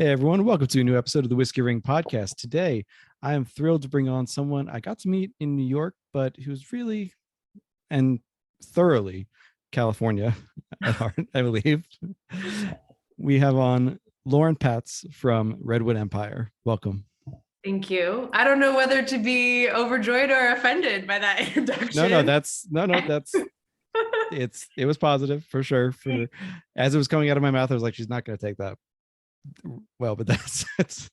Hey everyone, welcome to a new episode of the Whiskey Ring podcast. Today, I am thrilled to bring on someone I got to meet in New York, but who's really and thoroughly California at heart, I believe. We have on Lauren Patz from Redwood Empire. Welcome. Thank you. I don't know whether to be overjoyed or offended by that introduction. It was positive for sure. As it was coming out of my mouth, I was like, she's not going to take that well, but that's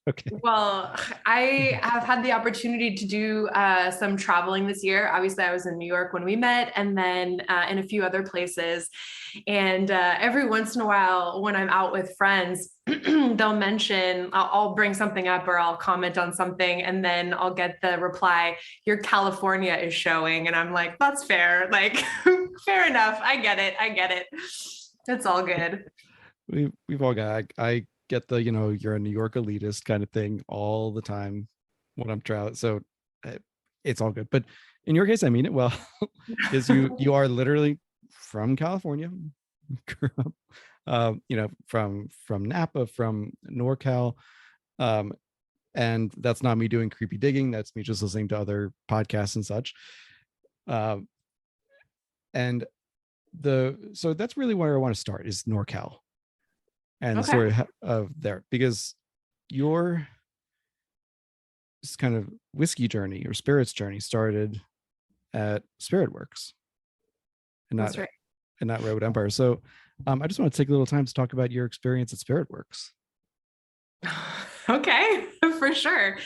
okay. Well, I have had the opportunity to do some traveling this year. Obviously, I was in New York when we met, and then in a few other places. And every once in a while, when I'm out with friends, they'll mention, I'll bring something up or I'll comment on something, and then I'll get the reply, "Your California is showing." And I'm like, that's fair. Like, fair enough. I get it. It's all good. We've all got, I get the, you're a New York elitist kind of thing all the time when I'm traveling. So it's all good. But in your case, I mean it well, because you are literally from California, from Napa, from NorCal. And that's not me doing creepy digging. That's me just listening to other podcasts and such. So that's really where I want to start is NorCal. And the story of there, because your kind of whiskey journey or spirits journey started at Spirit Works and not Redwood Empire. So I just want to take a little time to talk about your experience at Spirit Works. Okay, for sure.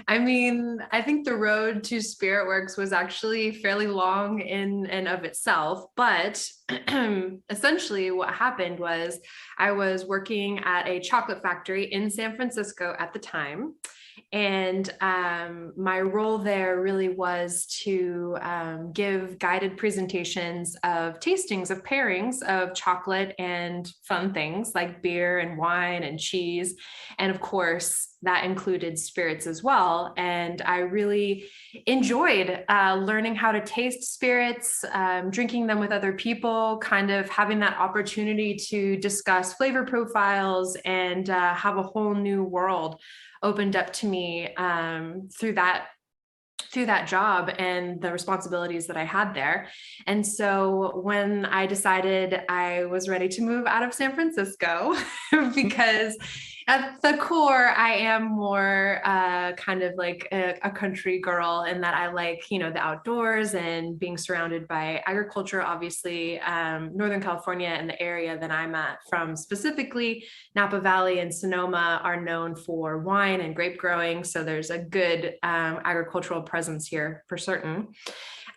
I mean, I think the road to Spirit Works was actually fairly long in and of itself, but essentially what happened was I was working at a chocolate factory in San Francisco at the time. And my role there really was to give guided presentations of tastings, of pairings of chocolate and fun things like beer and wine and cheese. And of course, that included spirits as well. And I really enjoyed learning how to taste spirits, drinking them with other people, kind of having that opportunity to discuss flavor profiles and have a whole new world opened up to me through that job and the responsibilities that I had there. And so when I decided I was ready to move out of San Francisco, because at the core, I am more kind of like a country girl in that I like, the outdoors and being surrounded by agriculture. Obviously, Northern California and the area that I'm at from, specifically Napa Valley and Sonoma, are known for wine and grape growing. So there's a good agricultural presence here for certain.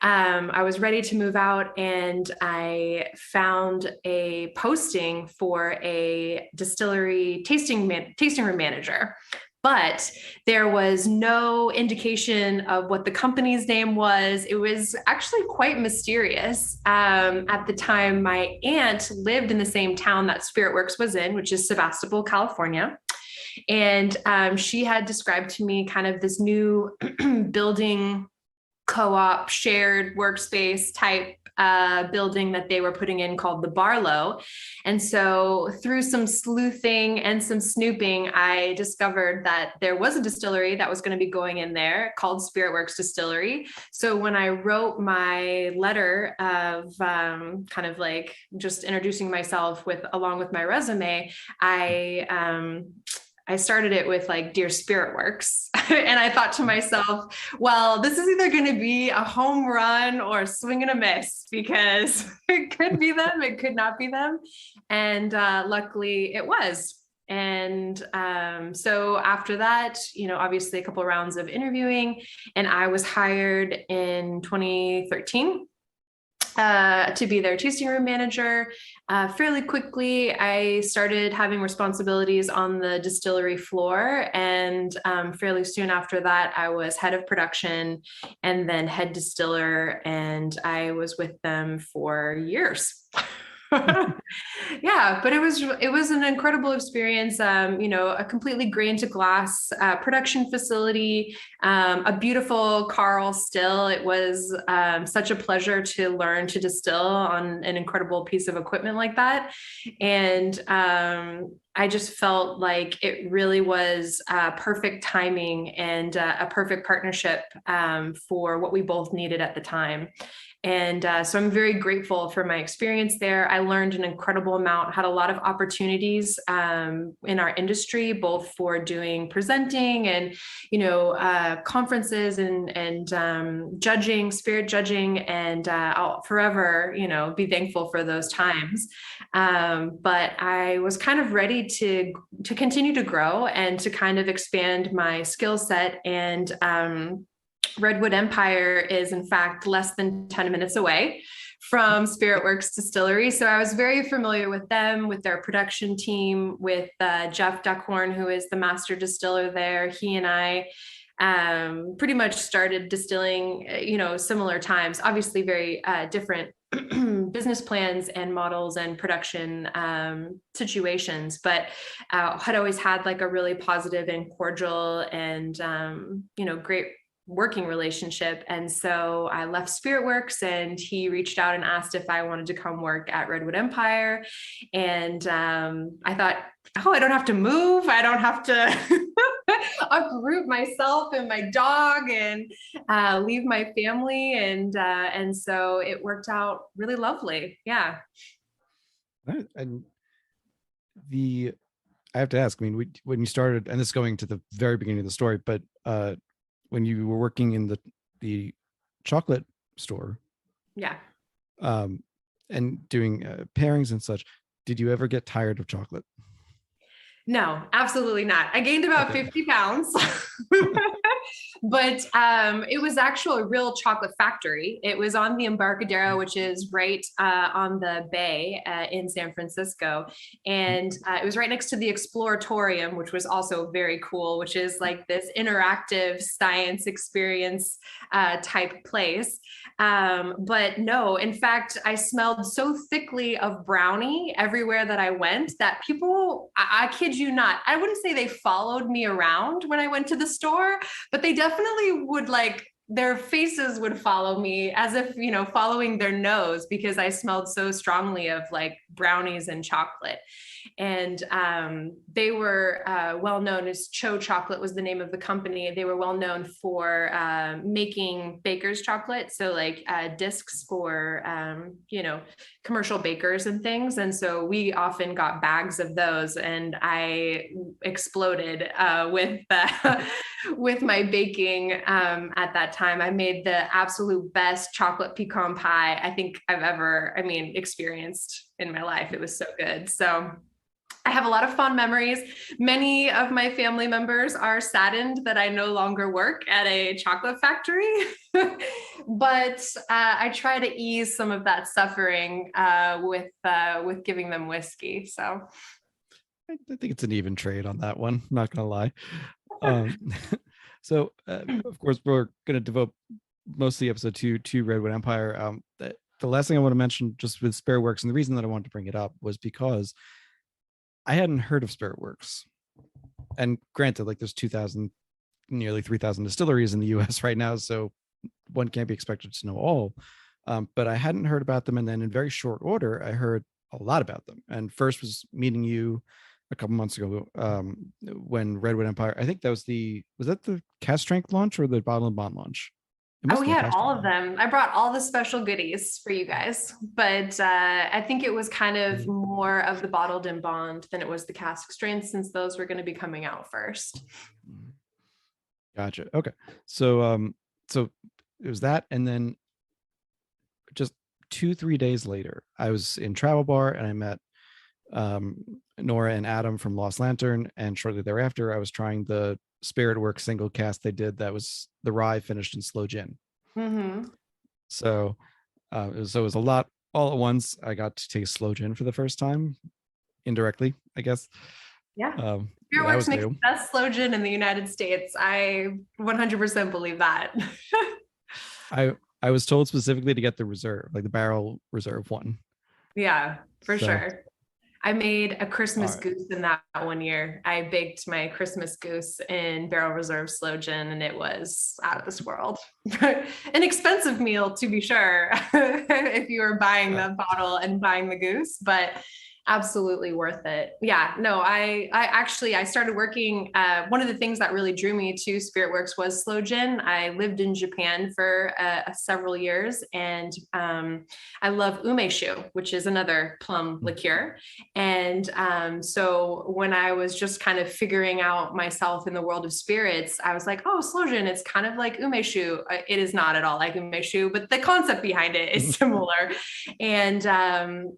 I was ready to move out and I found a posting for a distillery tasting room manager, but there was no indication of what the company's name was. It was actually quite mysterious. At the time, my aunt lived in the same town that Spirit Works was in, which is Sebastopol, California. And she had described to me kind of this new building co-op shared workspace type building that they were putting in called the Barlow. And so through some sleuthing and some snooping, I discovered that there was a distillery that was going to be going in there called Spirit Works Distillery. So when I wrote my letter of kind of like just introducing myself along with my resume, I started it with like, "Dear Spirit Works." And I thought to myself, well, this is either going to be a home run or a swing and a miss, because it could be them, it could not be them. And luckily it was. And so after that, obviously a couple of rounds of interviewing, and I was hired in 2013 to be their tasting room manager. Fairly quickly, I started having responsibilities on the distillery floor, and fairly soon after that, I was head of production and then head distiller, and I was with them for years. Yeah, but it was an incredible experience. A completely grain to glass production facility, a beautiful Carl still. It was such a pleasure to learn to distill on an incredible piece of equipment like that, and I just felt like it really was perfect timing and a perfect partnership for what we both needed at the time. And so I'm very grateful for my experience there. I learned an incredible amount, had a lot of opportunities in our industry, both for doing presenting and, conferences and judging, spirit judging. And I'll forever, be thankful for those times. But I was kind of ready to continue to grow and to kind of expand my skill set. And Redwood Empire is, in fact, less than 10 minutes away from Spiritworks Distillery. So I was very familiar with them, with their production team, with Jeff Duckhorn, who is the master distiller there. He and I pretty much started distilling, similar times, obviously very different business plans and models and production situations, but had always had like a really positive and cordial and, great working relationship. And so I left Spiritworks and he reached out and asked if I wanted to come work at Redwood Empire. And I thought, oh, I don't have to move. I don't have to uproot myself and my dog and leave my family. And so it worked out really lovely. Yeah. And I have to ask, I mean, when you started, and this is going to the very beginning of the story, but when you were working in the chocolate store, yeah, and doing pairings and such, did you ever get tired of chocolate? No, absolutely not. I gained about 50 pounds. But it was actually a real chocolate factory. It was on the Embarcadero, which is right on the bay in San Francisco. And it was right next to the Exploratorium, which was also very cool, which is like this interactive science experience type place. But no, in fact, I smelled so thickly of brownie everywhere that I went that people, I kid you not, I wouldn't say they followed me around when I went to the store, but they definitely would, like, their faces would follow me as if, following their nose, because I smelled so strongly of like brownies and chocolate. And they were well known as Cho Chocolate was the name of the company. They were well known for making baker's chocolate. So like discs for, commercial bakers and things. And so we often got bags of those, and I exploded with my baking at that time. I made the absolute best chocolate pecan pie I think I've ever, experienced in my life. It was so good. So I have a lot of fond memories. Many of my family members are saddened that I no longer work at a chocolate factory, but I try to ease some of that suffering with giving them whiskey. So I think it's an even trade on that one. I'm not gonna lie. So of course we're gonna devote most of the episode to Redwood Empire. The last thing I want to mention just with Spiritworks, and the reason that I wanted to bring it up was because I hadn't heard of Spiritworks. And granted, like there's 2,000, nearly 3,000 distilleries in the US right now, so one can't be expected to know all. But I hadn't heard about them. And then in very short order, I heard a lot about them. And first was meeting you a couple months ago when Redwood Empire, I think that was that the cask strength launch or the Bottled-in-Bond launch? Oh, we had all of them. I brought all the special goodies for you guys, but I think it was kind of more of the Bottled-in-Bond than it was the cask strength, since those were going to be coming out first. Gotcha. Okay. So so it was that, and then just 2-3 days later, I was in Travel Bar and I met Nora and Adam from Lost Lantern, and shortly thereafter I was trying the Spiritworks single cast they did that was the rye finished in slow gin. Mm-hmm. So it was a lot all at once. I got to taste slow gin for the first time, indirectly, I guess. Yeah. Spiritworks makes the best slow gin in the United States. I 100% believe that. I was told specifically to get the reserve, like the barrel reserve one. Yeah, for sure. I made a All Christmas right. goose in that one year. I baked my Christmas goose in barrel reserve sloe gin, and it was out of this world. An expensive meal, to be sure, if you were buying Uh, the bottle and buying the goose, but absolutely worth it. Yeah, no, I actually, I started working. One of the things that really drew me to Spiritworks was sloe gin. I lived in Japan for several years, and I love umeshu, which is another plum liqueur. And so when I was just kind of figuring out myself in the world of spirits, I was like, oh, sloe gin, it's kind of like umeshu. It is not at all like umeshu, but the concept behind it is similar. And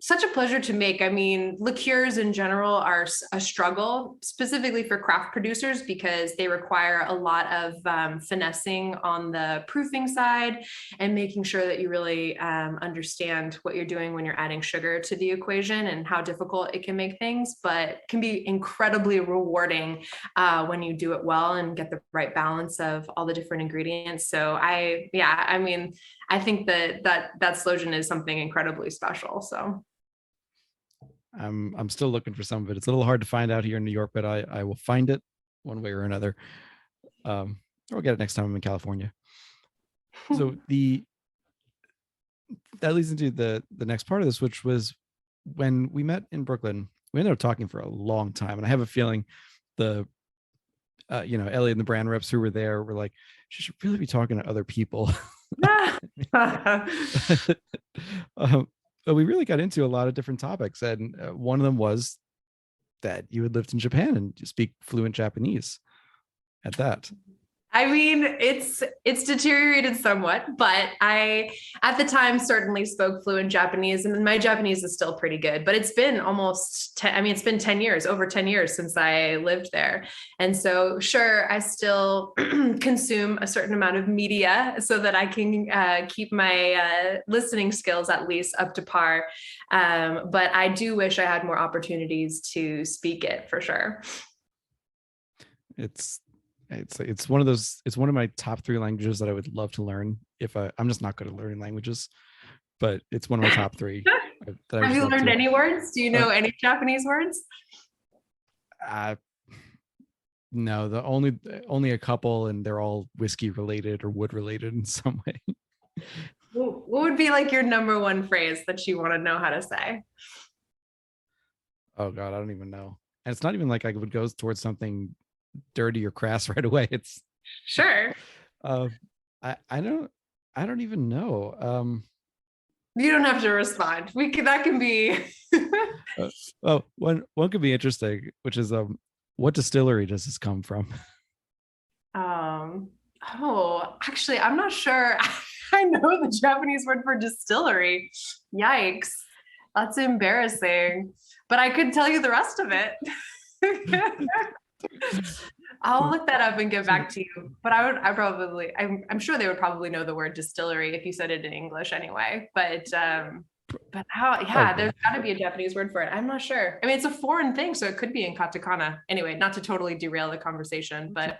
such a pleasure to make. I mean, liqueurs in general are a struggle, specifically for craft producers, because they require a lot of finessing on the proofing side and making sure that you really understand what you're doing when you're adding sugar to the equation and how difficult it can make things, but can be incredibly rewarding when you do it well and get the right balance of all the different ingredients. So I mean, I think that sloe gin is something incredibly special. So I'm still looking for some of it. It's a little hard to find out here in New York, but I will find it one way or another. Or I'll get it next time I'm in California. So that leads into the next part of this, which was when we met in Brooklyn. We ended up talking for a long time, and I have a feeling the Ellie and the brand reps who were there were like, she should really be talking to other people. But we really got into a lot of different topics, and one of them was that you had lived in Japan and you speak fluent Japanese at that. I mean, it's deteriorated somewhat, but I at the time certainly spoke fluent Japanese, and my Japanese is still pretty good. But it's been almost 10, I mean, it's been 10 years, over 10 years since I lived there. And so sure, I still consume a certain amount of media so that I can keep my listening skills at least up to par. But I do wish I had more opportunities to speak it for sure. It's one of those, it's one of my top 3 languages that I would love to learn. If I'm just not good at learning languages, but it's one of my top 3 that I Have just you love learned to. any words? Do you know any Japanese words? uh no, the only a couple, and they're all whiskey related or wood related in some way. What would be like your number one phrase that you want to know how to say? Oh god, I don't even know. And it's not even like I would go towards something dirty or crass right away. It's Sure. uh I don't even know. You don't have to respond. That can be. Well, one could be interesting, which is what distillery does this come from? um oh, actually, I'm not sure. I know the Japanese word for distillery. Yikes. That's embarrassing. But I could tell you the rest of it. I'll look that up and get back to you. But I'm sure they would probably know the word distillery if you said it in English anyway. But how, yeah, Okay. there's got to be a Japanese word for it. I'm not sure. I mean, it's a foreign thing, so it could be in katakana. Anyway, not to totally derail the conversation, but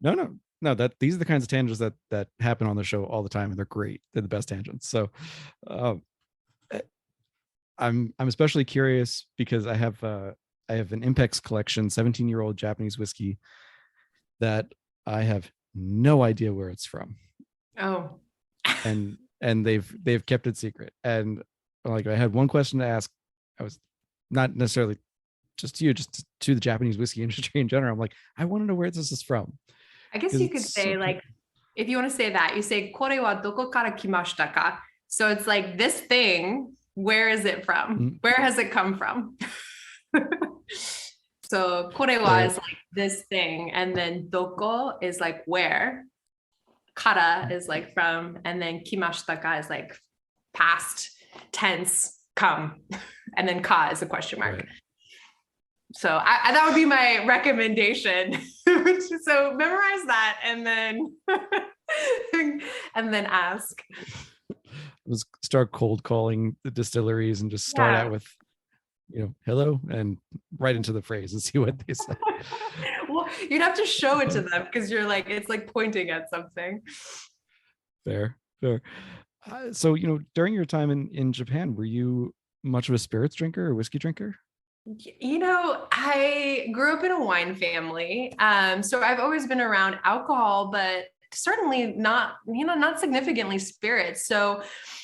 No, that these are the kinds of tangents that happen on the show all the time, and they're great. They're the best tangents. So um eh, I'm especially curious because I have an Impex collection, 17-year-old Japanese whiskey that I have no idea where it's from. oh, And they've kept it secret. And like, I had one question to ask. I was not necessarily just to you, just to the Japanese whiskey industry in general. I'm like, I want to know where this is from I guess because you could it's so say, cool. like, if you want to say that, you say "kore wa doko kara kimashita ka?" So it's like this thing. Where is it from? Mm, Where has it come from? So kore wa Fair. is like this thing, and then doko is like where, kara is like from, and then kimashita ka is like past tense, come, and then ka is a question mark. Right. So that would be my recommendation. So memorize that and then and then ask. Was start cold calling the distilleries and just start out Yeah. with, hello, and right into the phrase and see what they say. Well, you'd have to show it to them because you're like, it's like pointing at something. Fair. So, during your time in Japan, were you much of a spirits drinker or whiskey drinker? You know, I grew up in a wine family. So I've always been around alcohol, but certainly not, not significantly spirits. So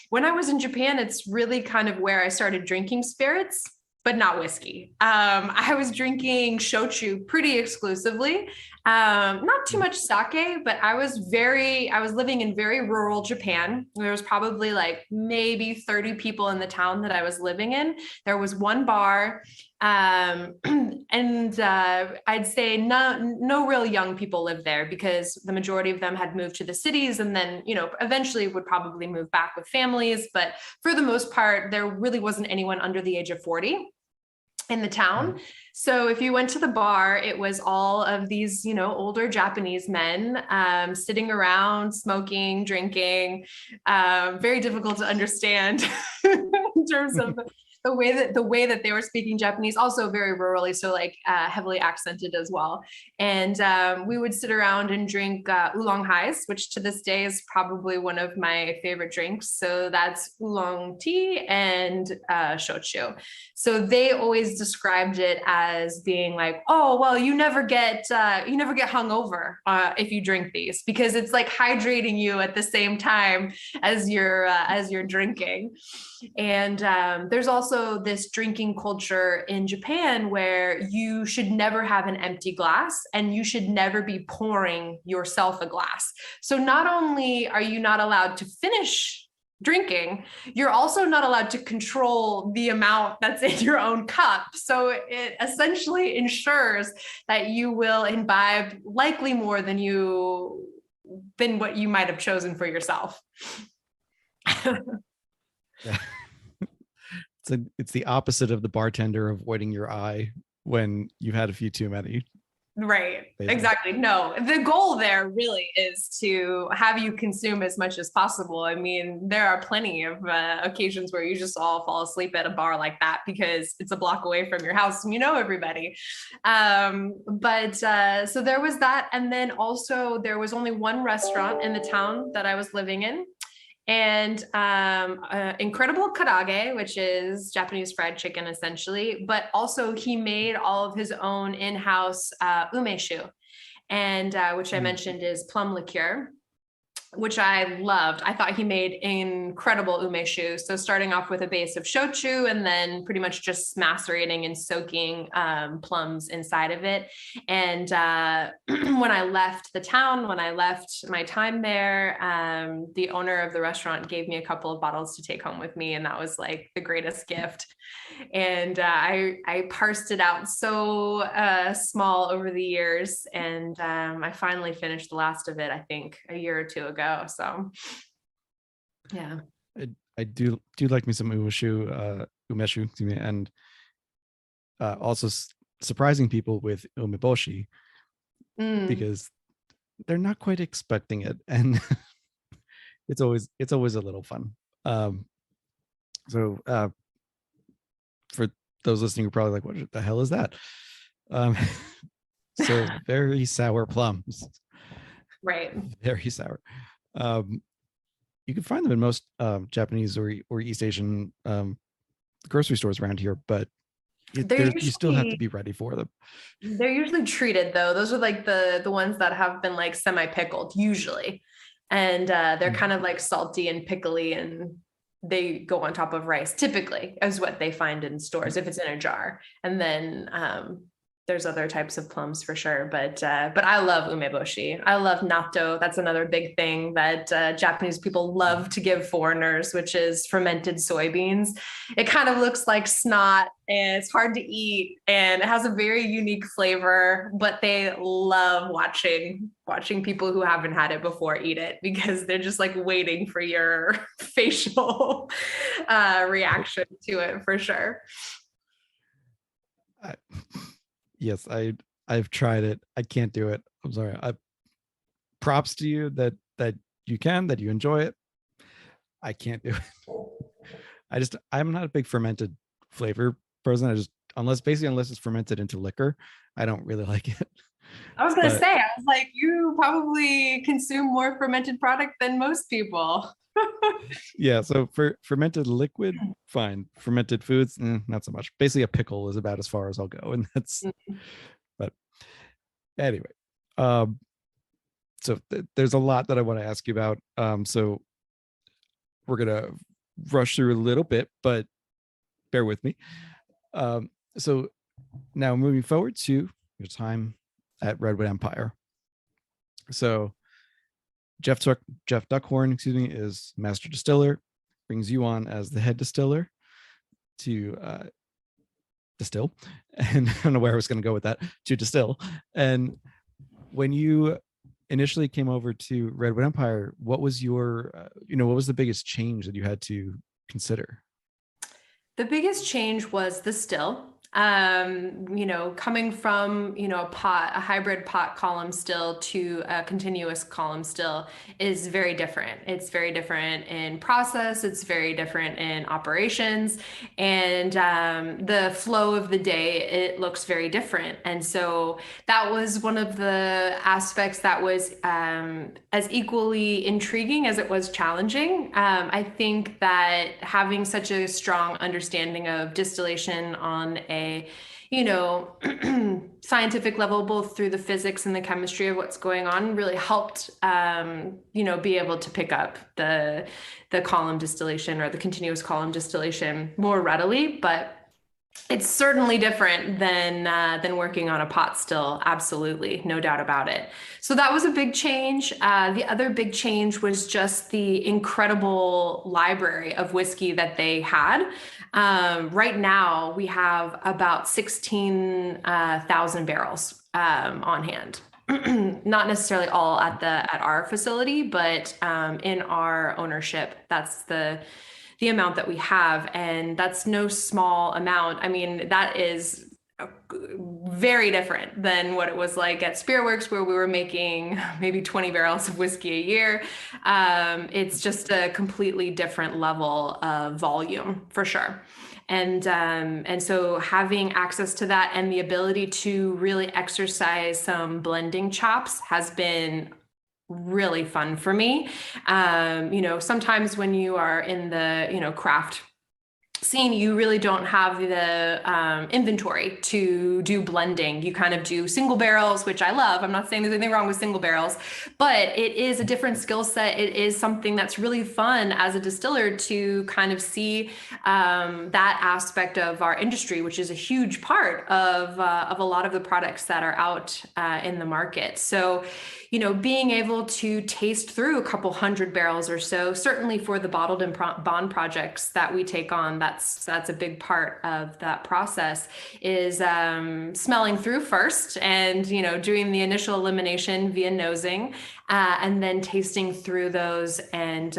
when I was in Japan, it's really kind of where I started drinking spirits, but not whiskey. I was drinking shochu pretty exclusively. Not too much sake, but I was living in very rural Japan. There was probably like maybe 30 people in the town that I was living in. There was one bar. And I'd say no real young people lived there because the majority of them had moved to the cities and then, eventually would probably move back with families. But for the most part, there really wasn't anyone under the age of 40 in the town. So if you went to the bar, it was all of these, older Japanese men sitting around, smoking, drinking, very difficult to understand in terms of the way that they were speaking Japanese, also very rurally, so like heavily accented as well. And we would sit around and drink oolong hais, which to this day is probably one of my favorite drinks. So that's oolong tea and shochu. So they always described it as being like, oh, well, you never get hungover if you drink these because it's like hydrating you at the same time as you're drinking. And there's also this drinking culture in Japan where you should never have an empty glass and you should never be pouring yourself a glass. So not only are you not allowed to finish drinking, you're also not allowed to control the amount that's in your own cup. So it essentially ensures that you will imbibe likely more than what you might have chosen for yourself. Yeah. It's the opposite of the bartender avoiding your eye when you've had a few too many. Right. Exactly. No, the goal there really is to have you consume as much as possible. I mean, there are plenty of occasions where you just all fall asleep at a bar like that because it's a block away from your house and you know everybody. So there was that. And then also there was only one restaurant in the town that I was living in. And incredible karaage, which is Japanese fried chicken, essentially. But also he made all of his own in-house umeshu, and which I mentioned is plum liqueur, which I loved. I thought he made incredible umeshu. So starting off with a base of shochu and then pretty much just macerating and soaking plums inside of it. And when I left the town, when I left my time there, the owner of the restaurant gave me a couple of bottles to take home with me. And that was like the greatest gift. And I parsed it out so small over the years. And I finally finished the last of it, I think, a year or two ago. So yeah, I do like me some umeshu, excuse me, and also surprising people with umeboshi because they're not quite expecting it, and it's always a little fun. So for those listening, are probably like, "What the hell is that?" So very sour plums, right? Very sour. You can find them in most Japanese or East Asian grocery stores around here, but you still have to be ready for them. They're usually treated though. Those are like the ones that have been like semi-pickled usually. And they're kind of like salty and pickly and they go on top of rice typically is what they find in stores if it's in a jar. And then there's other types of plums for sure, but I love umeboshi. I love natto. That's another big thing that Japanese people love to give foreigners, which is fermented soybeans. It kind of looks like snot and it's hard to eat and it has a very unique flavor, but they love watching people who haven't had it before eat it because they're just like waiting for your facial reaction to it for sure. Yes, I've tried it. I can't do it. I'm sorry. Props to you that you enjoy it. I can't do it. I'm not a big fermented flavor person. Unless it's fermented into liquor, I don't really like it. I was going to say, I was like, you probably consume more fermented product than most people. Yeah, so for fermented liquid, fine. Fermented foods, not so much. Basically, a pickle is about as far as I'll go, and that's. But anyway, um, so there's a lot that I want to ask you about. So we're gonna rush through a little bit, but bear with me. So now moving forward to your time at Redwood Empire. So Jeff Duckhorn, excuse me, is master distiller, brings you on as the head distiller to distill. And I don't know where I was going to go with that, to distill. And when you initially came over to Redwood Empire, what was your, what was the biggest change that you had to consider? The biggest change was the still. Coming from, a hybrid pot column still to a continuous column still is very different. It's very different in process. It's very different in operations, and the flow of the day, it looks very different. And so that was one of the aspects that was as equally intriguing as it was challenging. I think that having such a strong understanding of distillation on a scientific level, both through the physics and the chemistry of what's going on, really helped, be able to pick up the column distillation or the continuous column distillation more readily. But it's certainly different than working on a pot still. Absolutely, no doubt about it. So that was a big change. The other big change was just the incredible library of whiskey that they had. Right now, we have about 16,000 barrels on hand. Not necessarily all at our facility, but in our ownership, that's the amount that we have, and that's no small amount. I mean, that is very different than what it was like at Spiritworks, where we were making maybe 20 barrels of whiskey a year. It's just a completely different level of volume for sure. And so having access to that and the ability to really exercise some blending chops has been really fun for me. Sometimes when you are in the, craft scene, you really don't have the inventory to do blending. You kind of do single barrels, which I love. I'm not saying there's anything wrong with single barrels, but it is a different skill set. It is something that's really fun as a distiller to kind of see that aspect of our industry, which is a huge part of a lot of the products that are out in the market. So, being able to taste through a couple hundred barrels or so, certainly for the bottled-in-bond projects that we take on, that's a big part of that process, is smelling through first and, doing the initial elimination via nosing, and then tasting through those and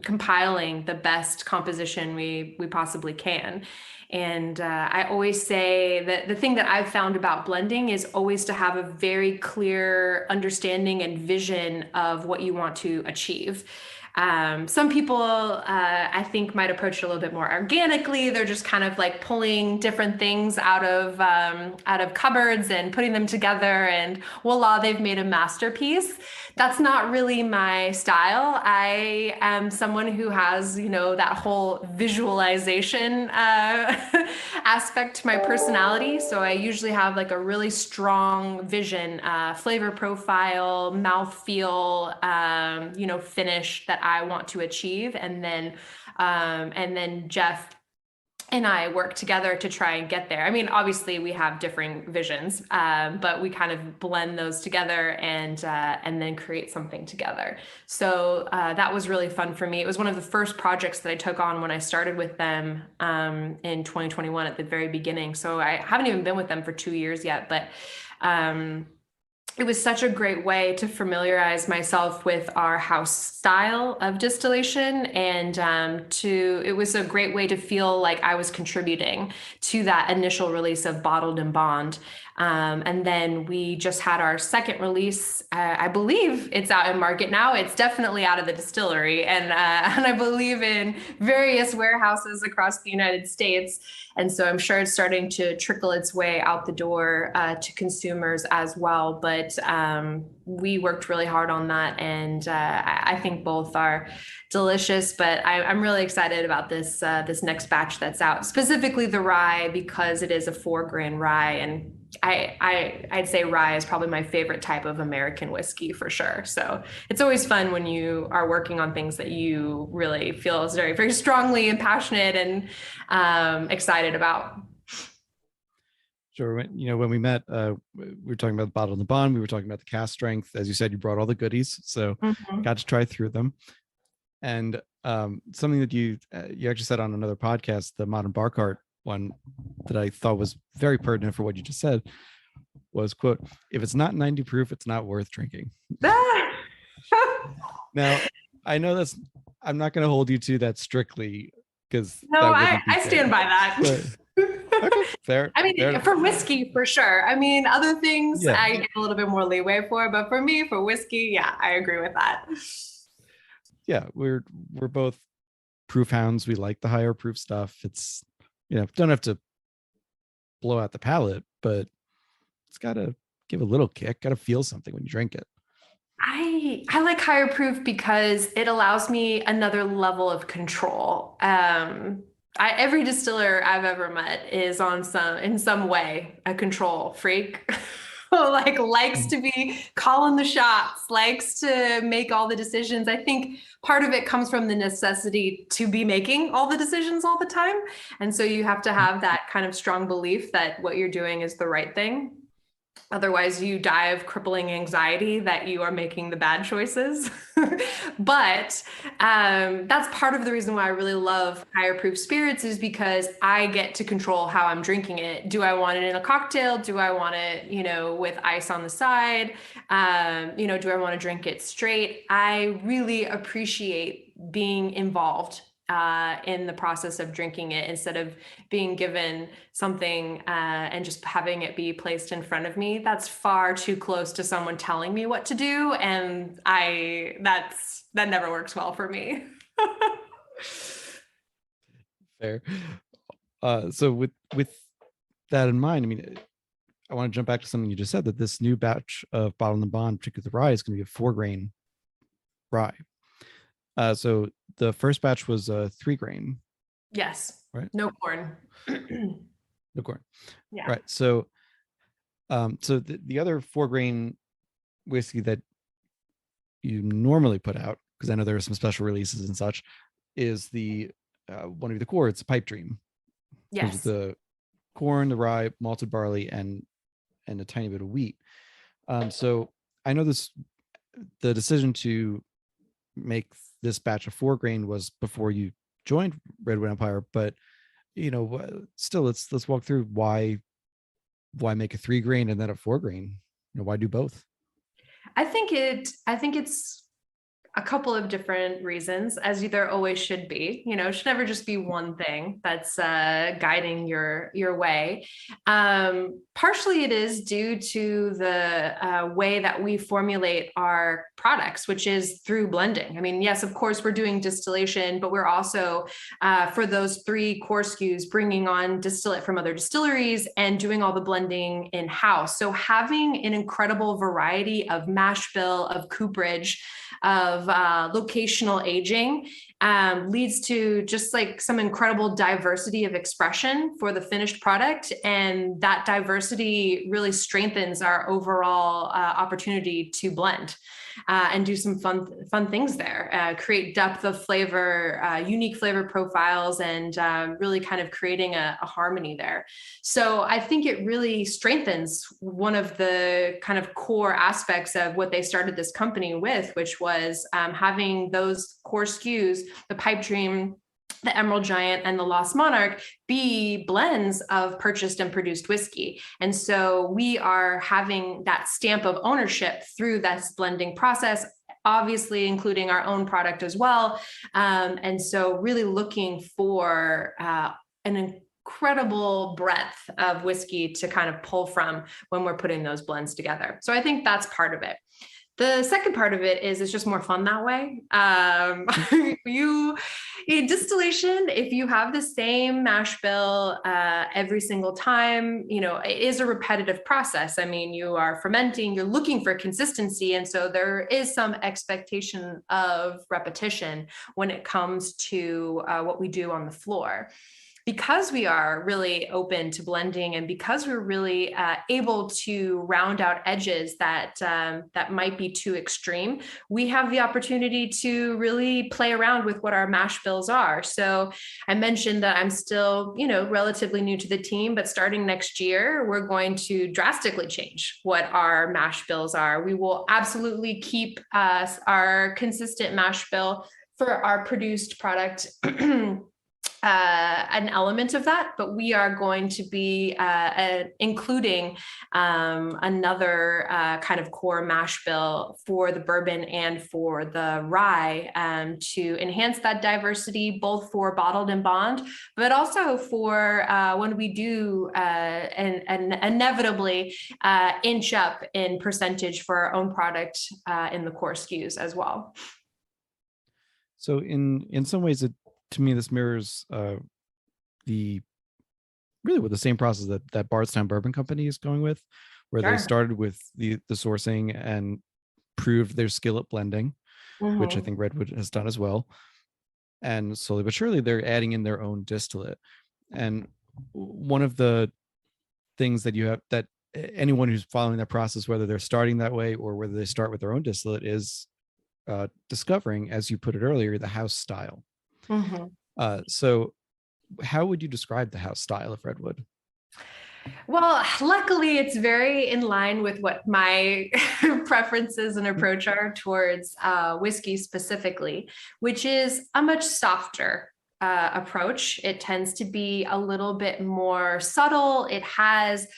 compiling the best composition we possibly can. And I always say that the thing that I've found about blending is always to have a very clear understanding and vision of what you want to achieve. Some people, I think, might approach it a little bit more organically. They're just kind of like pulling different things out of cupboards and putting them together, and voila, they've made a masterpiece. That's not really my style. I am someone who has, that whole visualization aspect to my personality. So I usually have like a really strong vision, flavor profile, mouthfeel, finish that I want to achieve. And then Jeff and I work together to try and get there. I mean, obviously we have differing visions, but we kind of blend those together and then create something together. So that was really fun for me. It was one of the first projects that I took on when I started with them in 2021 at the very beginning. So I haven't even been with them for 2 years yet, but it was such a great way to familiarize myself with our house style of distillation, and it was a great way to feel like I was contributing to that initial release of Bottled-in-Bond. And then we just had our second release. I believe it's out in market now. It's definitely out of the distillery, and I believe in various warehouses across the United States. And so I'm sure it's starting to trickle its way out the door to consumers as well. But we worked really hard on that, and I think both are delicious. But I'm really excited about this next batch that's out, specifically the rye, because it is a 4-grain rye, and I'd say rye is probably my favorite type of American whiskey for sure. So it's always fun when you are working on things that you really feel is very, very strongly and passionate and excited about. Sure. When we met, we were talking about the Bottled-in-Bond. We were talking about the cask strength. As you said, you brought all the goodies, so got to try through them. And something that you actually said on another podcast, the Modern Bar Cart one, that I thought was very pertinent for what you just said, was, quote, "If it's not 90 proof, it's not worth drinking." Now, I know I'm not going to hold you to that strictly, because no, I stand by that. Okay, fair. I mean, fair for whiskey, for sure. I mean, other things I get a little bit more leeway for, but for me, for whiskey, yeah, I agree with that. Yeah, we're both proof hounds. We like the higher proof stuff. It's, don't have to blow out the palate, but it's got to give a little kick, got to feel something when you drink it. I like higher proof because it allows me another level of control. Every distiller I've ever met is in some way a control freak. Likes to be calling the shots, likes to make all the decisions. I think part of it comes from the necessity to be making all the decisions all the time. And so you have to have that kind of strong belief that what you're doing is the right thing. Otherwise, you die of crippling anxiety that you are making the bad choices. But that's part of the reason why I really love higher proof spirits, is because I get to control how I'm drinking it. Do I want it in a cocktail? Do I want it, with ice on the side? Do I want to drink it straight? I really appreciate being involved in the process of drinking it, instead of being given something and just having it be placed in front of me. That's far too close to someone telling me what to do, and that never works well for me. Fair. So with that in mind, I mean, I want to jump back to something you just said, that this new batch of Bottled-in-Bond, particularly the rye, is going to be a 4-grain rye. So the first batch was 3-grain. Yes. Right. No corn. No corn. Yeah. Right. So, so the other 4-grain whiskey that you normally put out, because I know there are some special releases and such, is the one of the core. It's a Pipe Dream. Yes. The corn, the rye, malted barley, and a tiny bit of wheat. So I know the decision to make this batch of 4-grain was before you joined Redwood Empire, but still, let's walk through why make a 3-grain and then a 4-grain. Why do both? I think it's a couple of different reasons, as there always should be. It should never just be one thing that's guiding your way. Partially it is due to the way that we formulate our products, which is through blending. I mean, yes, of course, we're doing distillation, but we're also, for those 3 core SKUs, bringing on distillate from other distilleries and doing all the blending in-house. So having an incredible variety of mash bill, of cooperage, of locational aging leads to just some incredible diversity of expression for the finished product. And that diversity really strengthens our overall opportunity to blend and do some fun things there, create depth of flavor, unique flavor profiles, and really kind of creating a harmony there. So I think it really strengthens one of the kind of core aspects of what they started this company with, which was having those core SKUs, the Pipe Dream, the Emerald Giant, and the Lost Monarch, be blends of purchased and produced whiskey. And so we are having that stamp of ownership through this blending process, obviously including our own product as well. And so really looking for an incredible breadth of whiskey to kind of pull from when we're putting those blends together. So I think that's part of it. The second part of it is it's just more fun that way. In distillation, if you have the same mash bill every single time, it is a repetitive process. I mean, you are fermenting, you're looking for consistency. And so there is some expectation of repetition when it comes to what we do on the floor. Because we are really open to blending, and because we're really able to round out edges that might be too extreme, we have the opportunity to really play around with what our mash bills are. So I mentioned that I'm still, relatively new to the team, but starting next year, we're going to drastically change what our mash bills are. We will absolutely keep our consistent mash bill for our produced product. An element of that, but we are going to be including another kind of core mash bill for the bourbon and for the rye to enhance that diversity, both for bottled and bond, but also for when we do and inevitably inch up in percentage for our own product in the core SKUs as well. So in some ways, to me, this mirrors what the same process that Bardstown Bourbon Company is going with, where they started with the sourcing and proved their skill at blending, which I think Redwood has done as well. And slowly but surely, they're adding in their own distillate. And one of the things that you have, that anyone who's following that process, whether they're starting that way or whether they start with their own distillate, is discovering, as you put it earlier, the house style. So how would you describe the house style of Redwood? Well, luckily, it's very in line with what my preferences and approach are towards whiskey specifically, which is a much softer approach. It tends to be a little bit more subtle. It has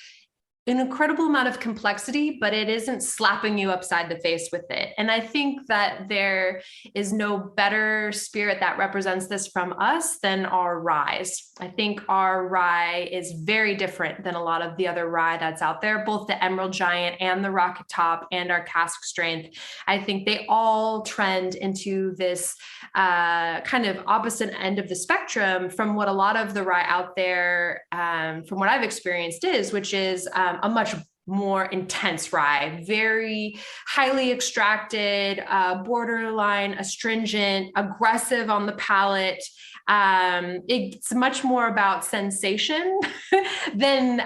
an incredible amount of complexity, but it isn't slapping you upside the face with it. And I think that there is no better spirit that represents this from us than our rye. I think our rye is very different than a lot of the other rye that's out there, both the Emerald Giant and the Rocket Top and our cask strength. I think they all trend into this kind of opposite end of the spectrum from what a lot of the rye out there, from what I've experienced which is a much more intense rye, very highly extracted, borderline astringent, aggressive on the palate. It's much more about sensation than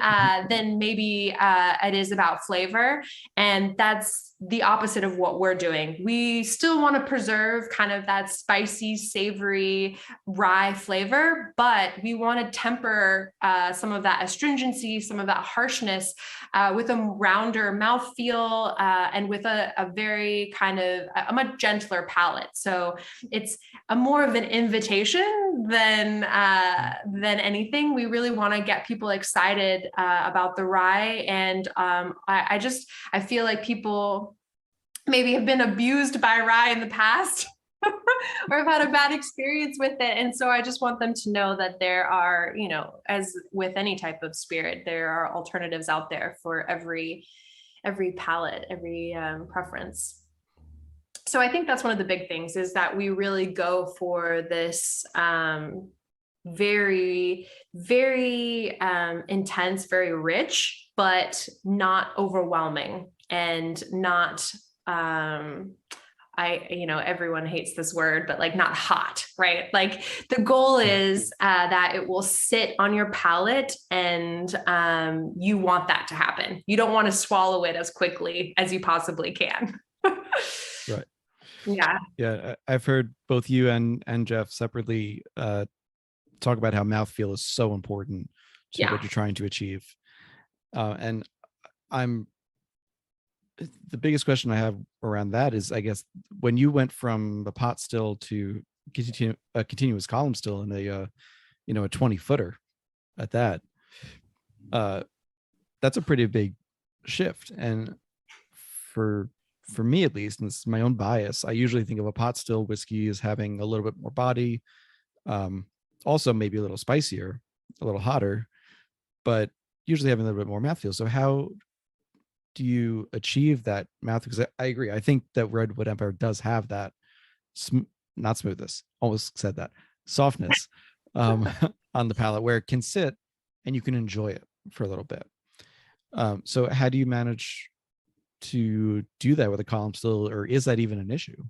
maybe it is about flavor. And that's the opposite of what we're doing. We still want to preserve kind of that spicy, savory rye flavor, but we want to temper some of that astringency, some of that harshness with a rounder mouthfeel and with a very kind of a much gentler palate. So it's a more of an invitation than anything. We really want to get people excited about the rye. And I feel like people maybe have been abused by rye in the past or have had a bad experience with it. And so I just want them to know that there are, as with any type of spirit, there are alternatives out there for every palate, every preference. So I think that's one of the big things, is that we really go for this very, very intense, very rich, but not overwhelming and not everyone hates this word, but like not hot, right? Like the goal is that it will sit on your palate, and you want that to happen. You don't want to swallow it as quickly as you possibly can. Right. Yeah. I've heard both you and Jeff separately talk about how mouthfeel is so important to what you're trying to achieve. And the biggest question I have around that is, I guess, when you went from the pot still to a continuous column still in a 20-footer at that, that's a pretty big shift. And for me, at least, and this is my own bias, I usually think of a pot still whiskey as having a little bit more body, also maybe a little spicier, a little hotter, but usually having a little bit more mouthfeel. So how do you achieve that mouth? Because I agree. I think that Redwood Empire does have that not smoothness, almost said that, softness um, on the palate where it can sit and you can enjoy it for a little bit. So how do you manage to do that with a column still, or is that even an issue?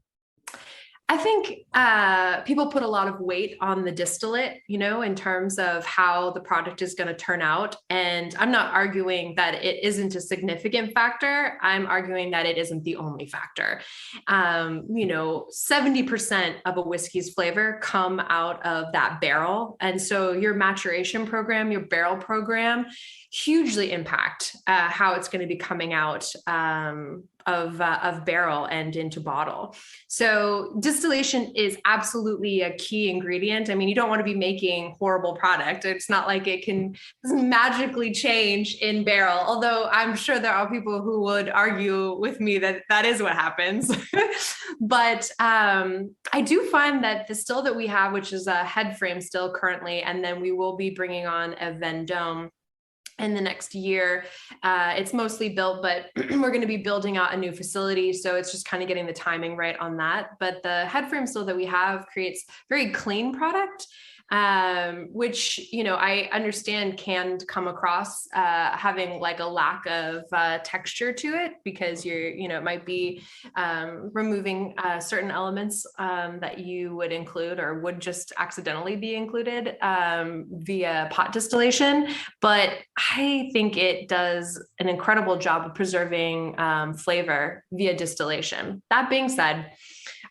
I think people put a lot of weight on the distillate, in terms of how the product is going to turn out. And I'm not arguing that it isn't a significant factor. I'm arguing that it isn't the only factor. 70% of a whiskey's flavor come out of that barrel. And so your maturation program, your barrel program, hugely impact how it's going to be coming out of barrel and into bottle. So distillation is absolutely a key ingredient. I mean, you don't want to be making horrible product. It's not like it can magically change in barrel, although I'm sure there are people who would argue with me that that is what happens. But I do find that the still that we have, which is a head frame still currently, and then we will be bringing on a Vendome in the next year. It's mostly built, but we're going to be building out a new facility. So it's just kind of getting the timing right on that. But the head frame still that we have creates very clean product, which, I understand can come across having like a lack of texture to it, because it might be removing certain elements that you would include or would just accidentally be included via pot distillation. But I think it does an incredible job of preserving flavor via distillation. That being said,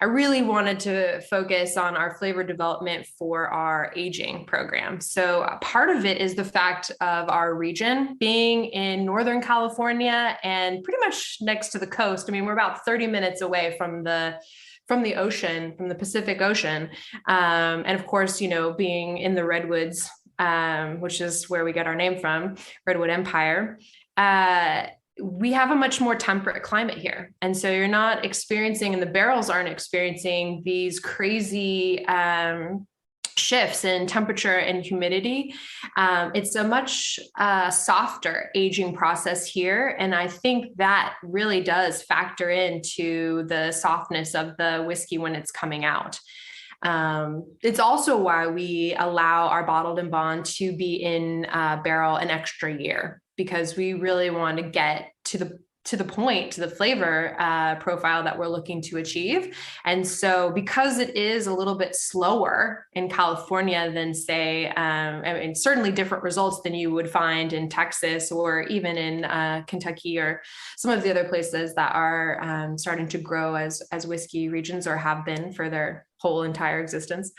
I really wanted to focus on our flavor development for our aging program. So part of it is the fact of our region being in Northern California and pretty much next to the coast. I mean, we're about 30 minutes away from the ocean, from the Pacific Ocean. And of course, being in the Redwoods, which is where we get our name from, Redwood Empire, we have a much more temperate climate here. And so you're not experiencing, and the barrels aren't experiencing these crazy shifts in temperature and humidity. It's a much softer aging process here. And I think that really does factor into the softness of the whiskey when it's coming out. It's also why we allow our bottled in bond to be in barrel an extra year, because we really want to get to the flavor profile that we're looking to achieve. And so because it is a little bit slower in California than say, certainly different results than you would find in Texas or even in Kentucky or some of the other places that are starting to grow as whiskey regions or have been for their whole entire existence.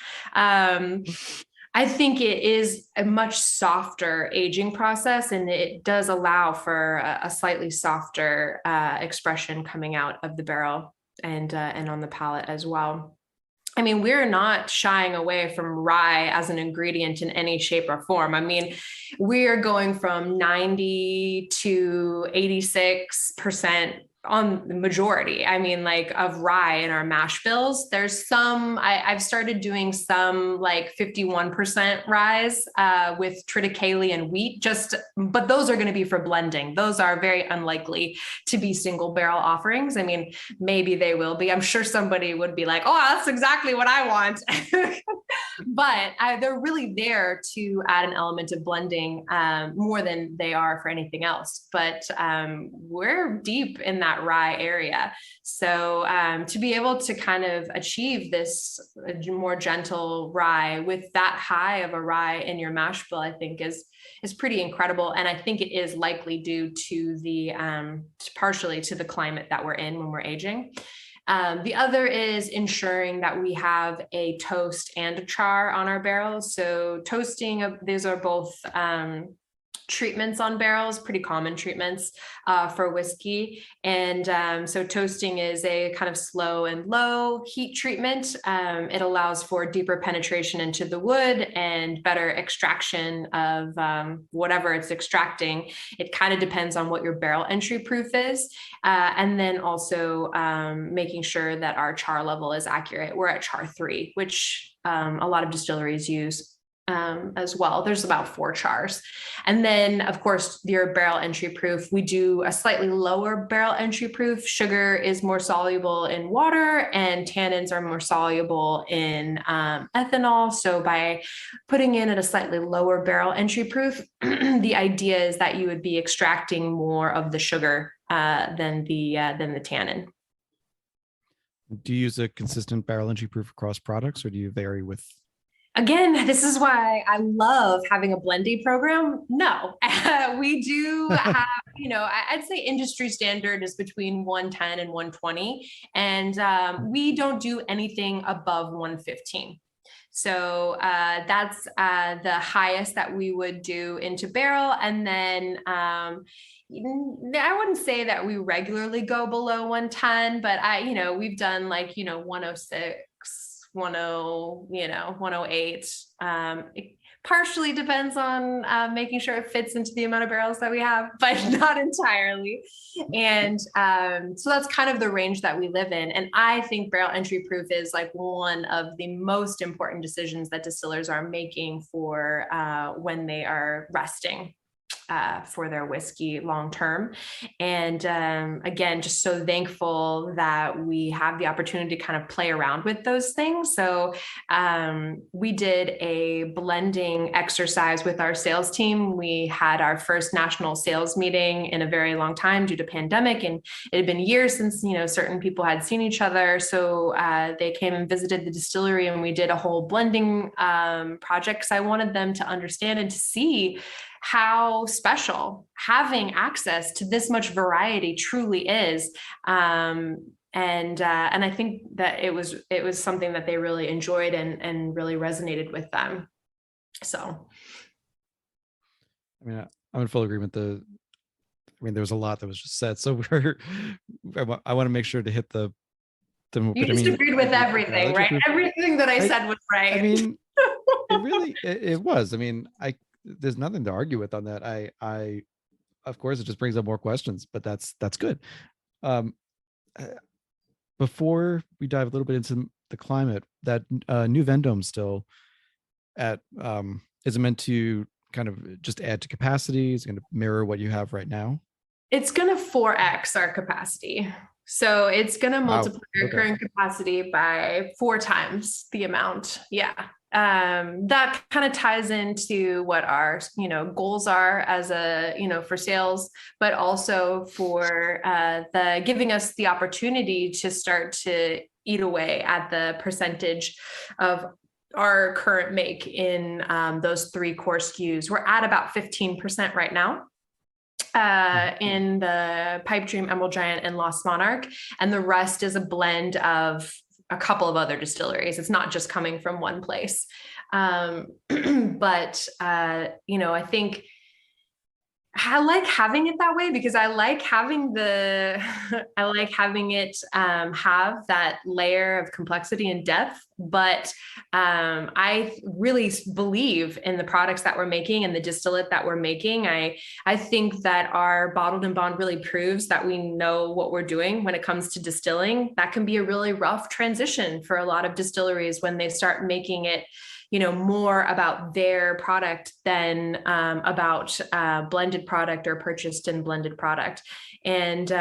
I think it is a much softer aging process, and it does allow for a slightly softer expression coming out of the barrel and on the palate as well. I mean, we're not shying away from rye as an ingredient in any shape or form. I mean, we're going from 90 to 86% on the majority, of rye in our mash bills. There's some, I've started doing some like 51% rye with triticale and wheat, but those are going to be for blending. Those are very unlikely to be single barrel offerings. I mean, maybe they will be. I'm sure somebody would be like, oh, that's exactly what I want. But they're really there to add an element of blending more than they are for anything else. But we're deep in that rye area. So to be able to kind of achieve this more gentle rye with that high of a rye in your mash bill, I think is pretty incredible. And I think it is likely due to the partially to the climate that we're in when we're aging. The other is ensuring that we have a toast and a char on our barrels. So toasting, these are both treatments on barrels, pretty common treatments for whiskey. And so toasting is a kind of slow and low heat treatment. It allows for deeper penetration into the wood and better extraction of whatever it's extracting. It kind of depends on what your barrel entry proof is. And then also making sure that our char level is accurate. We're at char 3, which a lot of distilleries use. as well. There's about 4 chars. And then, of course, your barrel entry proof, we do a slightly lower barrel entry proof. Sugar is more soluble in water and tannins are more soluble in ethanol. So by putting in at a slightly lower barrel entry proof, the idea is that you would be extracting more of the sugar than the tannin. Do you use a consistent barrel entry proof across products, or do you vary with? Again, this is why I love having a blending program. No, we do have, I'd say industry standard is between 110 and 120. And we don't do anything above 115. So that's the highest that we would do into barrel. And then I wouldn't say that we regularly go below 110, but we've done 106. 108. It partially depends on making sure it fits into the amount of barrels that we have, but not entirely. And so that's kind of the range that we live in. And I think barrel entry proof is like one of the most important decisions that distillers are making for when they are resting for their whiskey long term. And again, just so thankful that we have the opportunity to kind of play around with those things. So we did a blending exercise with our sales team. We had our first national sales meeting in a very long time due to pandemic, and it had been years since certain people had seen each other. So they came and visited the distillery, and we did a whole blending project because I wanted them to understand and to see how special having access to this much variety truly is. And I think that it was something that they really enjoyed and really resonated with them. So, I mean, I'm in full agreement. There was a lot that was just said. So I want to make sure to hit the. You just agreed with everything, right? Everything that I said was right. I mean, it was. I mean, there's nothing to argue with on that. I of course it just brings up more questions, but that's good. Before we dive a little bit into the climate, that new Vendome still at is it meant to kind of just add to capacity? Is it going to mirror what you have right now? It's going to 4x our capacity. So it's going to multiply our current capacity by 4 times the amount. Yeah. That kind of ties into what our, goals are as for sales, but also for the giving us the opportunity to start to eat away at the percentage of our current make in those 3 core SKUs. We're at about 15% right now. In the Pipe Dream, Emerald Giant, and Lost Monarch, and the rest is a blend of a couple of other distilleries. It's not just coming from one place. But I think I like having it that way because I like having it have that layer of complexity and depth. But I really believe in the products that we're making and the distillate that we're making. I think that our bottled in bond really proves that we know what we're doing when it comes to distilling. That can be a really rough transition for a lot of distilleries when they start making it more about their product than about blended product or purchased and blended product. And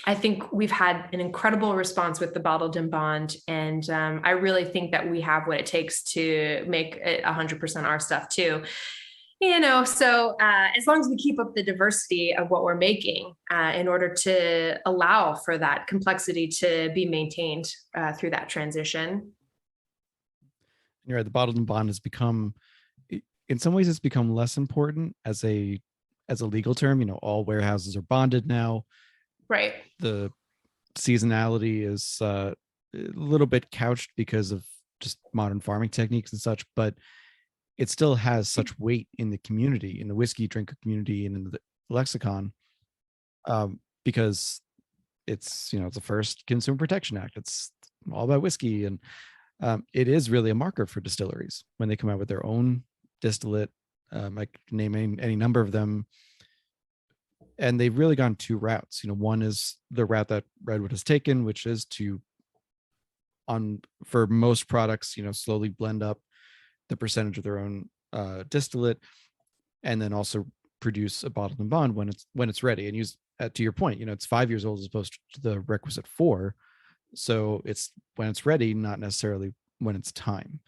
I think we've had an incredible response with the bottled in bond. And I really think that we have what it takes to make it 100% our stuff too. So as long as we keep up the diversity of what we're making in order to allow for that complexity to be maintained through that transition. You're right. The bottled in bond has become, in some ways, it's become less important as a legal term. All warehouses are bonded now. Right. The seasonality is a little bit couched because of just modern farming techniques and such, but it still has such weight in the community, in the whiskey drinker community, and in the lexicon, because it's the first Consumer Protection Act. It's all about whiskey, and it is really a marker for distilleries when they come out with their own distillate. I can name any number of them, and they've really gone 2 routes. One is the route that Redwood has taken, which is to, for most products, slowly blend up the percentage of their own distillate, and then also produce a bottled in bond when it's ready. And use to your point, it's 5 years old as opposed to the requisite 4. So it's when it's ready, not necessarily when it's time.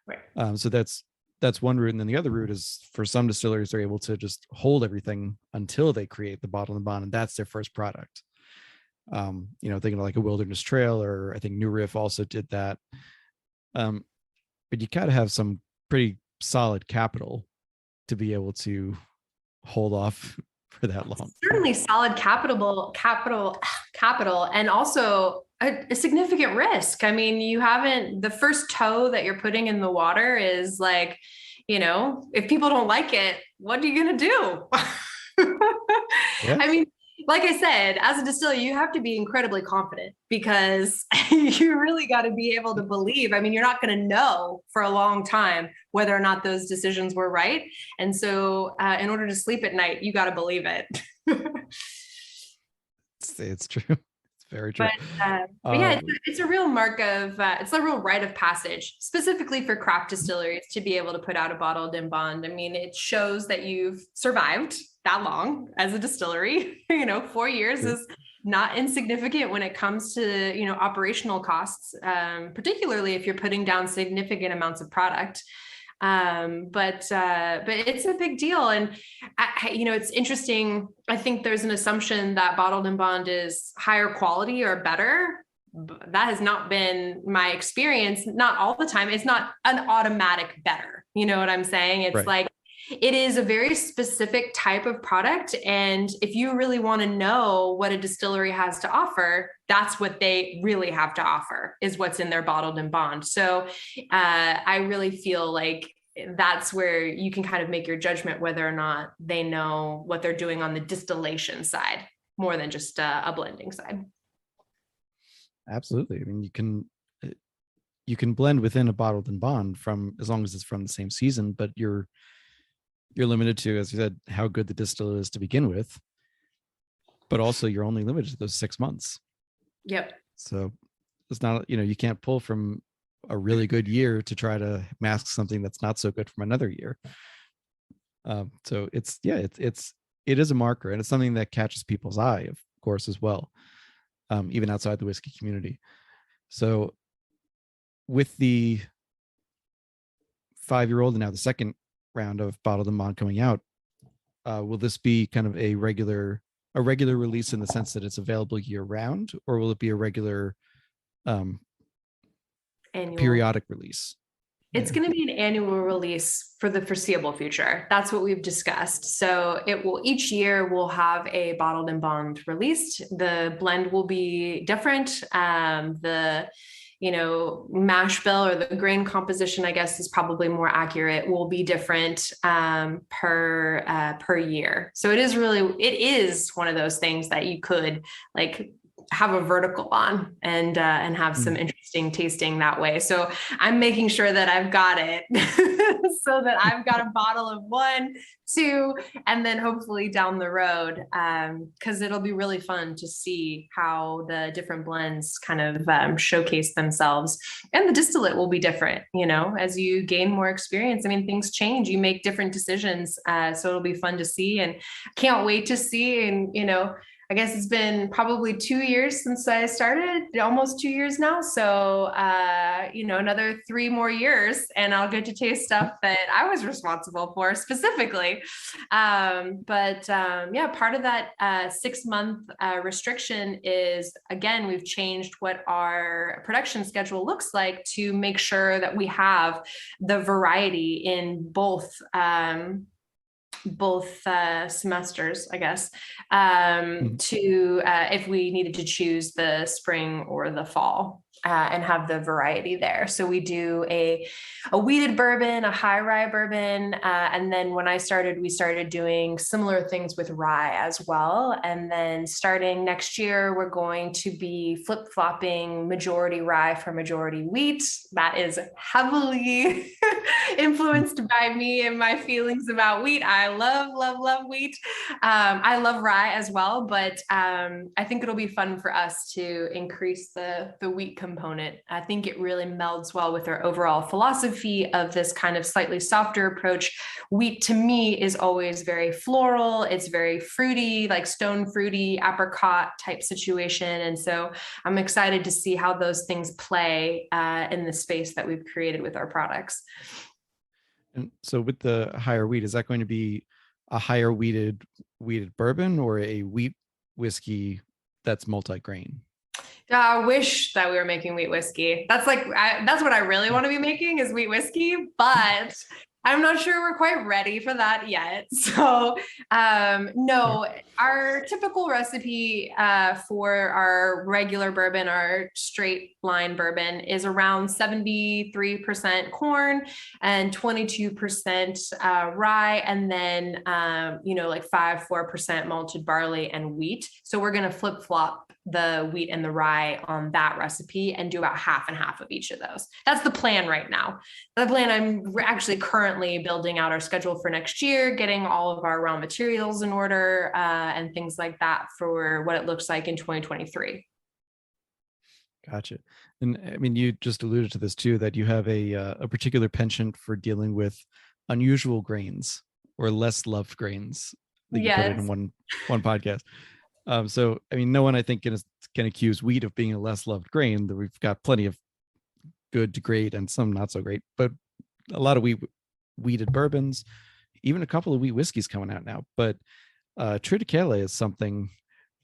Right. So that's one route. And then the other route is, for some distilleries, they're able to just hold everything until they create the bottled in bond, and that's their first product. Thinking of like a Wilderness Trail, or I think New Riff also did that. But you gotta have some pretty solid capital to be able to hold off for that long. Certainly solid capital, and also a significant risk. I mean, the first toe that you're putting in the water is like, if people don't like it, what are you going to do? Yeah. I mean, like I said, as a distiller, you have to be incredibly confident, because you really got to be able to believe. I mean, you're not going to know for a long time whether or not those decisions were right. And so in order to sleep at night, you got to believe it. It's true. It's very true. But yeah, it's a real mark of, it's a real rite of passage, specifically for craft distilleries, to be able to put out a bottled in bond. I mean, it shows that you've survived that long as a distillery. 4 years is not insignificant when it comes to, operational costs, particularly if you're putting down significant amounts of product. But it's a big deal. And it's interesting. I think there's an assumption that bottled in bond is higher quality or better. That has not been my experience. Not all the time. It's not an automatic better. You know what I'm saying? It's right. Like, it is a very specific type of product. And if you really want to know what a distillery has to offer, that's what they really have to offer, is what's in their bottled in bond. So I really feel like that's where you can kind of make your judgment whether or not they know what they're doing on the distillation side, more than just a blending side. Absolutely. I mean, you can blend within a bottled in bond as long as it's from the same season, but you're limited to, as you said, how good the distillate is to begin with, but also you're only limited to those 6 months. Yep. So it's not, you can't pull from a really good year to try to mask something that's not so good from another year. So it is a marker, and it's something that catches people's eye, of course, as well, even outside the whiskey community. So with the 5-year-old and now the second round of bottled in bond coming out, will this be kind of a regular release in the sense that it's available year round, or will it be a regular periodic release? It's going to be an annual release for the foreseeable future. That's what we've discussed. So each year we'll have a bottled in bond released. The blend will be different. The mash bill, or the grain composition, I guess is probably more accurate, will be different per year. So it is one of those things that you could like have a vertical on and have some interesting tasting that way. So I'm making sure that I've got it so that I've got a bottle of 1, 2, and then hopefully down the road, because it'll be really fun to see how the different blends kind of showcase themselves. And the distillate will be different, as you gain more experience. I mean, things change, you make different decisions. So it'll be fun to see, and can't wait to see. And, I guess it's been probably 2 years since I started, almost 2 years now. So, another 3 more years, and I'll get to taste stuff that I was responsible for specifically. Part of that 6-month restriction is, again, we've changed what our production schedule looks like to make sure that we have the variety in both semesters, I guess, to if we needed to choose the spring or the fall, and have the variety there. So we do a wheated bourbon, a high rye bourbon, and then when I started, we started doing similar things with rye as well. And then starting next year, we're going to be flip-flopping majority rye for majority wheat. That is heavily influenced by me and my feelings about wheat. I love, love, love wheat. I love rye as well, but I think it'll be fun for us to increase the wheat component. I think it really melds well with our overall philosophy of this kind of slightly softer approach. Wheat to me is always very floral. It's very fruity, like stone fruity, apricot type situation. And so I'm excited to see how those things play in the space that we've created with our products. And so with the higher wheat, is that going to be a higher wheated bourbon or a wheat whiskey that's multi-grain? I wish that we were making wheat whiskey. That's what I really want to be making is wheat whiskey, but I'm not sure we're quite ready for that yet. So no, our typical recipe for our regular bourbon, our straight line bourbon, is around 73% corn and 22% rye, and then like 4% malted barley and wheat. So we're going to flip flop the wheat and the rye on that recipe and do about half and half of each of those. That's the plan right now. The plan, I'm actually currently building out our schedule for next year, getting all of our raw materials in order and things like that for what it looks like in 2023. Gotcha. And I mean, you just alluded to this too, that you have a particular penchant for dealing with unusual grains or less loved grains. That you put it in one podcast. So, I mean, no one I think can accuse wheat of being a less loved grain. That we've got plenty of good to great and some not so great, but a lot of wheated bourbons, even a couple of wheat whiskeys coming out now. But triticale is something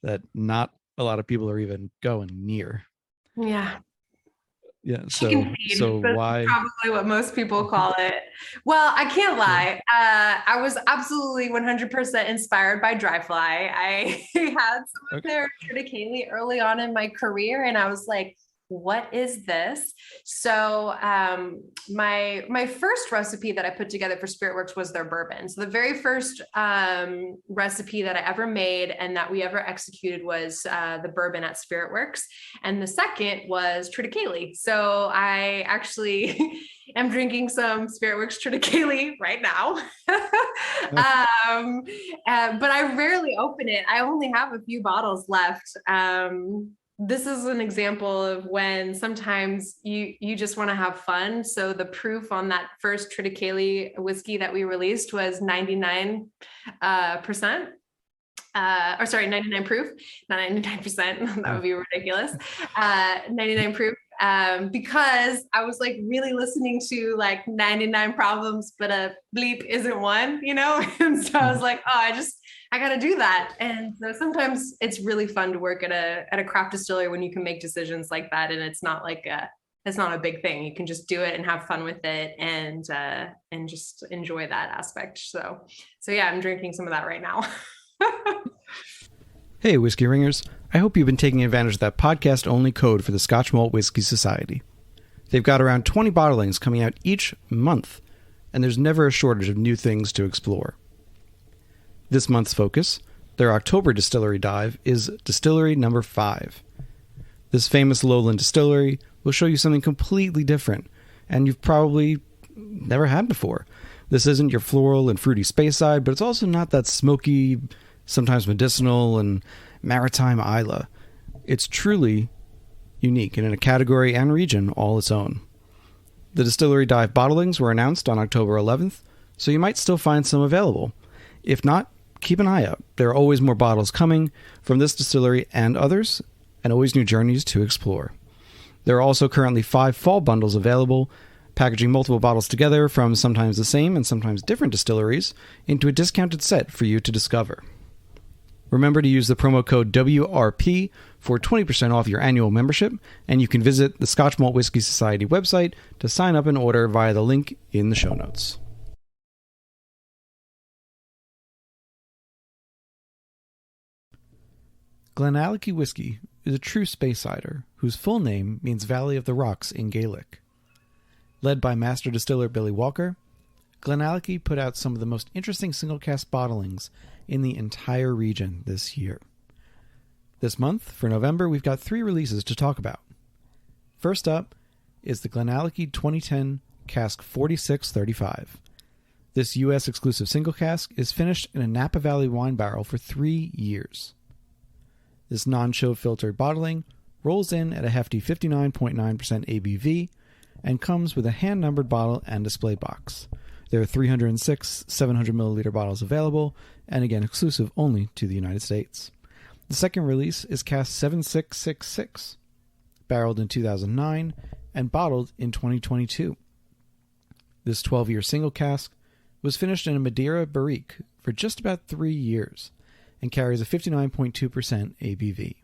that not a lot of people are even going near. Yeah. Yeah. So why? Probably what most people call it. Well, I can't lie. I was absolutely 100% inspired by Dry Fly. I had some of their triticale early on in my career, and I was like, what is this? So my first recipe that I put together for Spiritworks was their bourbon. So the very first recipe that I ever made and that we ever executed was the bourbon at Spiritworks. And the second was triticale. So I actually am drinking some Spiritworks triticale right now. But I rarely open it. I only have a few bottles left. This is an example of when sometimes you just want to have fun. So the proof on that first triticale whiskey that we released was 99%. 99 proof, not 99%. That would be ridiculous. 99 proof. Because I was like really listening to like 99 problems, but a bleep isn't one, And so I was like, I got to do that. And so sometimes it's really fun to work at a craft distillery when you can make decisions like that. And it's not a big thing. You can just do it and have fun with it and just enjoy that aspect. So yeah, I'm drinking some of that right now. Hey, Whiskey Ringers. I hope you've been taking advantage of that podcast-only code for the Scotch Malt Whiskey Society. They've got around 20 bottlings coming out each month, and there's never a shortage of new things to explore. This month's focus, their October distillery dive, is Distillery Number 5. This famous lowland distillery will show you something completely different, and you've probably never had before. This isn't your floral and fruity Speyside, but it's also not that smoky, sometimes medicinal and maritime Islay. It's truly unique and in a category and region all its own. The Distillery Dive bottlings were announced on October 11th, so you might still find some available. If not, keep an eye out. There are always more bottles coming from this distillery and others, and always new journeys to explore. There are also currently 5 fall bundles available, packaging multiple bottles together from sometimes the same and sometimes different distilleries into a discounted set for you to discover. Remember to use the promo code WRP for 20% off your annual membership, and you can visit the Scotch Malt Whiskey Society website to sign up and order via the link in the show notes. Glenallachie Whiskey is a true Speysider whose full name means Valley of the Rocks in Gaelic. Led by master distiller Billy Walker, Glenallachie put out some of the most interesting single cask bottlings in the entire region this year. This month, for November, we've got 3 releases to talk about. First up is the Glenallachie 2010 cask 4635. This U.S. exclusive single cask is finished in a Napa Valley wine barrel for 3 years. This non-chill filtered bottling rolls in at a hefty 59.9% ABV and comes with a hand-numbered bottle and display box. There are 306 700 milliliter bottles available, and again exclusive only to the United States. The second release is cask 7666, barreled in 2009 and bottled in 2022. This 12-year single cask was finished in a Madeira barrique for just about 3 years and carries a 59.2% ABV.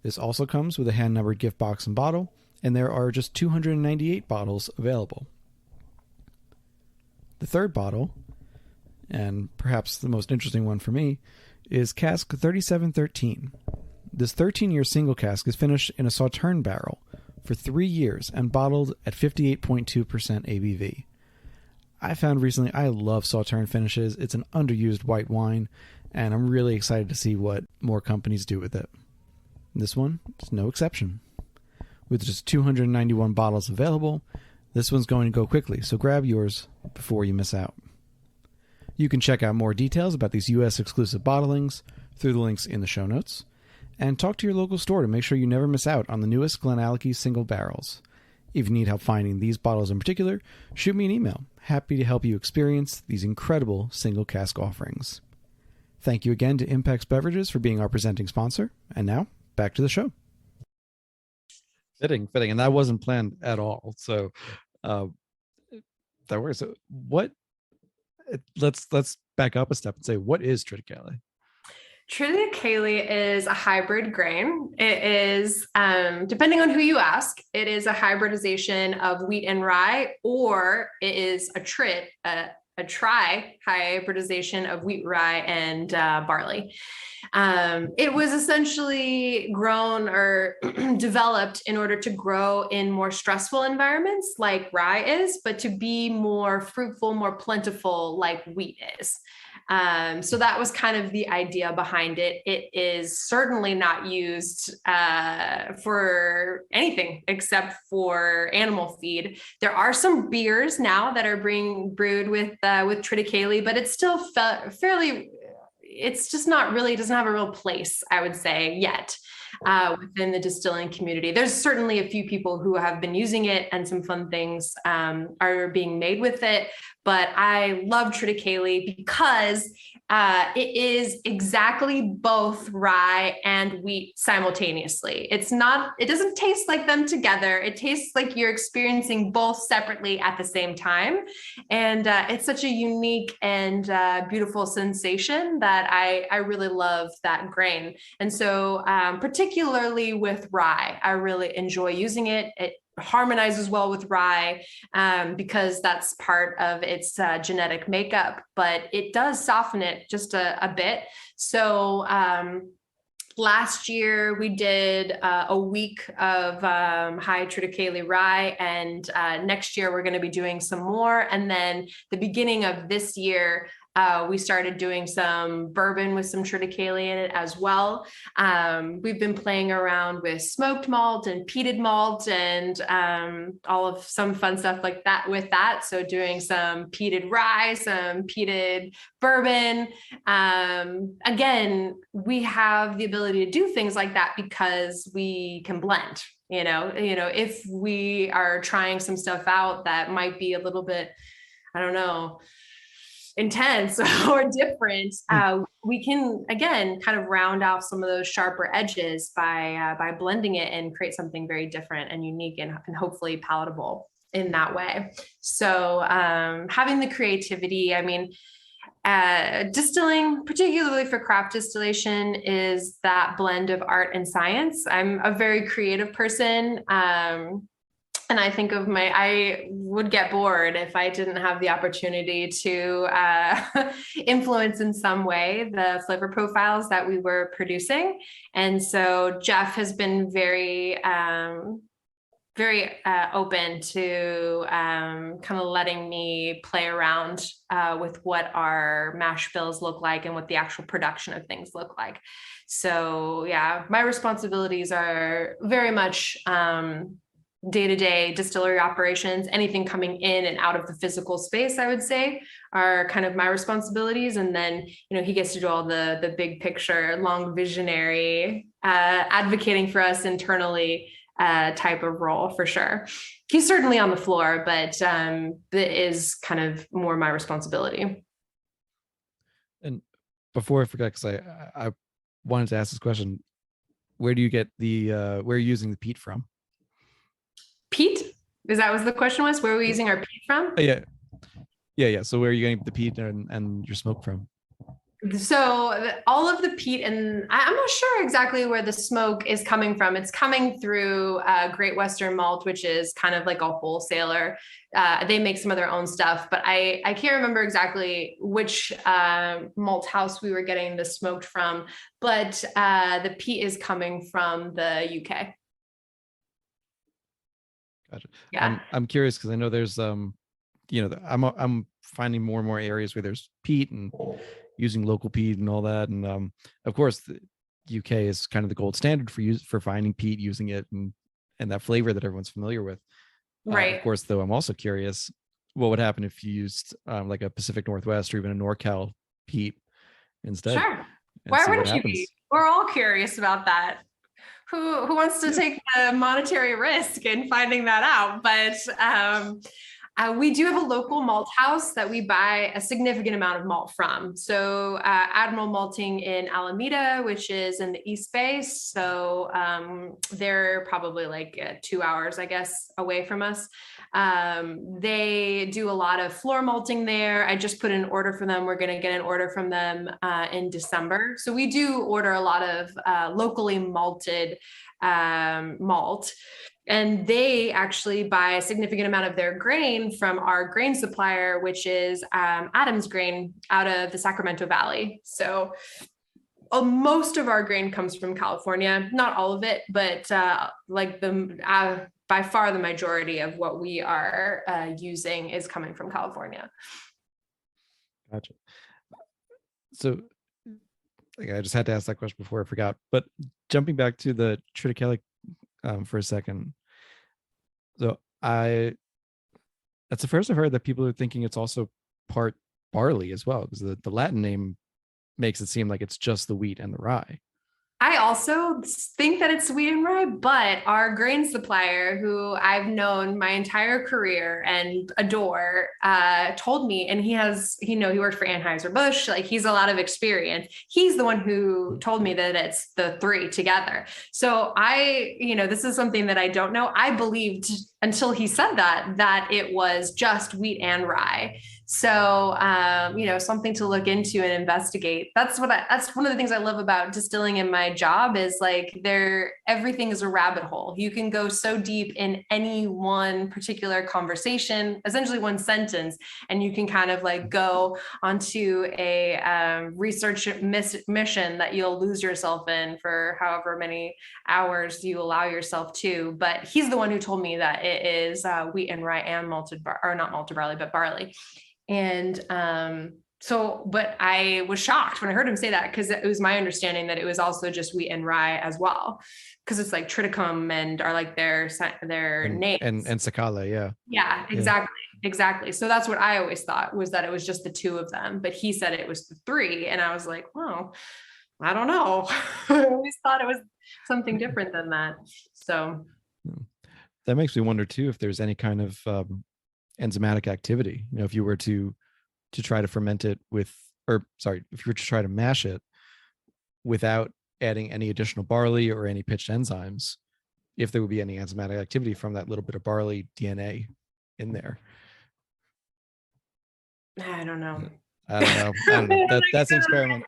This also comes with a hand-numbered gift box and bottle, and there are just 298 bottles available. The third bottle, and perhaps the most interesting one for me, is cask 3713. This 13-year single cask is finished in a Sauterne barrel for 3 years and bottled at 58.2% ABV. I found recently I love Sauterne finishes. It's an underused white wine, and I'm really excited to see what more companies do with it. This one is no exception. With just 291 bottles available, this one's going to go quickly, so grab yours before you miss out. You can check out more details about these U.S. exclusive bottlings through the links in the show notes, and talk to your local store to make sure you never miss out on the newest Glenallachie single barrels. If you need help finding these bottles in particular, shoot me an email. Happy to help you experience these incredible single cask offerings. Thank you again to Impex Beverages for being our presenting sponsor, and now, back to the show. Fitting, and that wasn't planned at all. So that works. So let's back up a step and say, what is triticale? Triticale is a hybrid grain. It is, depending on who you ask, it is a hybridization of wheat and rye, or it is a tri-hybridization of wheat, rye, and barley. It was essentially grown or developed in order to grow in more stressful environments like rye is, but to be more fruitful, more plentiful like wheat is. So that was kind of the idea behind it. It is certainly not used for anything except for animal feed. There are some beers now that are being brewed with triticale, but it's still fairly. It's just not really, doesn't have a real place, I would say, yet within the distilling community. There's certainly a few people who have been using it, and some fun things are being made with it. But I love triticale because it is exactly both rye and wheat simultaneously. It doesn't taste like them together. It tastes like you're experiencing both separately at the same time. And it's such a unique and beautiful sensation that I really love that grain. And so particularly with rye, I really enjoy using it. It harmonizes well with rye because that's part of its genetic makeup, but it does soften it just a bit. So last year we did a week of high triticale rye, and next year we're going to be doing some more. And then the beginning of this year, we started doing some bourbon with some triticale in it as well. We've been playing around with smoked malt and peated malt and all of some fun stuff like that with that. So doing some peated rye, some peated bourbon. Again, we have the ability to do things like that because we can blend. You know, if we are trying some stuff out that might be a little bit, I don't know, intense or different, we can again kind of round off some of those sharper edges by blending it and create something very different and unique and hopefully palatable in that way. So having the creativity, I mean, distilling, particularly for craft distillation, is that blend of art and science. I'm a very creative person. And I think I would get bored if I didn't have the opportunity to influence in some way the flavor profiles that we were producing. And so Jeff has been very open to kind of letting me play around with what our mash bills look like and what the actual production of things look like. So yeah, my responsibilities are very much day-to-day distillery operations, anything coming in and out of the physical space, I would say, are kind of my responsibilities. And then, he gets to do all the big picture, long visionary, advocating for us internally type of role for sure. He's certainly on the floor, but that is kind of more my responsibility. And before I forget, because I wanted to ask this question, where do you get where are you using the peat from? Peat? Is that what the question was? Where are we using our peat from? Yeah. So where are you getting the peat and your smoke from? So all of the peat, and I'm not sure exactly where the smoke is coming from. It's coming through Great Western Malt, which is kind of like a wholesaler. They make some of their own stuff, but I can't remember exactly which malt house we were getting the smoked from, but the peat is coming from the UK. Gotcha. Yeah. I'm curious because I know there's I'm finding more and more areas where there's peat and using local peat and all that, and of course the UK is kind of the gold standard for finding peat, using it, and that flavor that everyone's familiar with. Right. Of course, though, I'm also curious what would happen if you used like a Pacific Northwest or even a NorCal peat instead. Sure. Why wouldn't you be? We're all curious about that. Who wants to take the monetary risk in finding that out? But we do have a local malt house that we buy a significant amount of malt from. So Admiral Malting in Alameda, which is in the East Bay. So they're probably like 2 hours, I guess, away from us. They do a lot of floor malting there. I just put an order for them. We're going to get an order from them in December. So we do order a lot of locally malted malt. And they actually buy a significant amount of their grain from our grain supplier, which is Adams Grain out of the Sacramento Valley. So most of our grain comes from California, not all of it, but by far the majority of what we are using is coming from California. Gotcha. So I just had to ask that question before I forgot, but jumping back to the triticale for a second. So that's the first I've heard that people are thinking it's also part barley as well, because the Latin name makes it seem like it's just the wheat and the rye. I also think that it's wheat and rye, but our grain supplier, who I've known my entire career and adore, told me, and he worked for Anheuser-Busch, like he's a lot of experience. He's the one who told me that it's the three together. So this is something that I don't know. I believed until he said that it was just wheat and rye. So, something to look into and investigate. That's one of the things I love about distilling in my job is like everything is a rabbit hole. You can go so deep in any one particular conversation, essentially one sentence, and you can kind of like go onto a research mission that you'll lose yourself in for however many hours you allow yourself to. But he's the one who told me that it is wheat and rye and not malted barley, but barley. And but I was shocked when I heard him say that, because it was my understanding that it was also just wheat and rye as well, because it's like triticum and are like their names and Sakala, yeah, exactly. So that's what I always thought, was that it was just the two of them, but he said it was the three, and I was like, well, I don't know. I always thought it was something different than that. So that makes me wonder too if there's any kind of enzymatic activity, if you were to try to ferment it if you were to try to mash it without adding any additional barley or any pitched enzymes, if there would be any enzymatic activity from that little bit of barley DNA in there. I don't know. That's an experiment.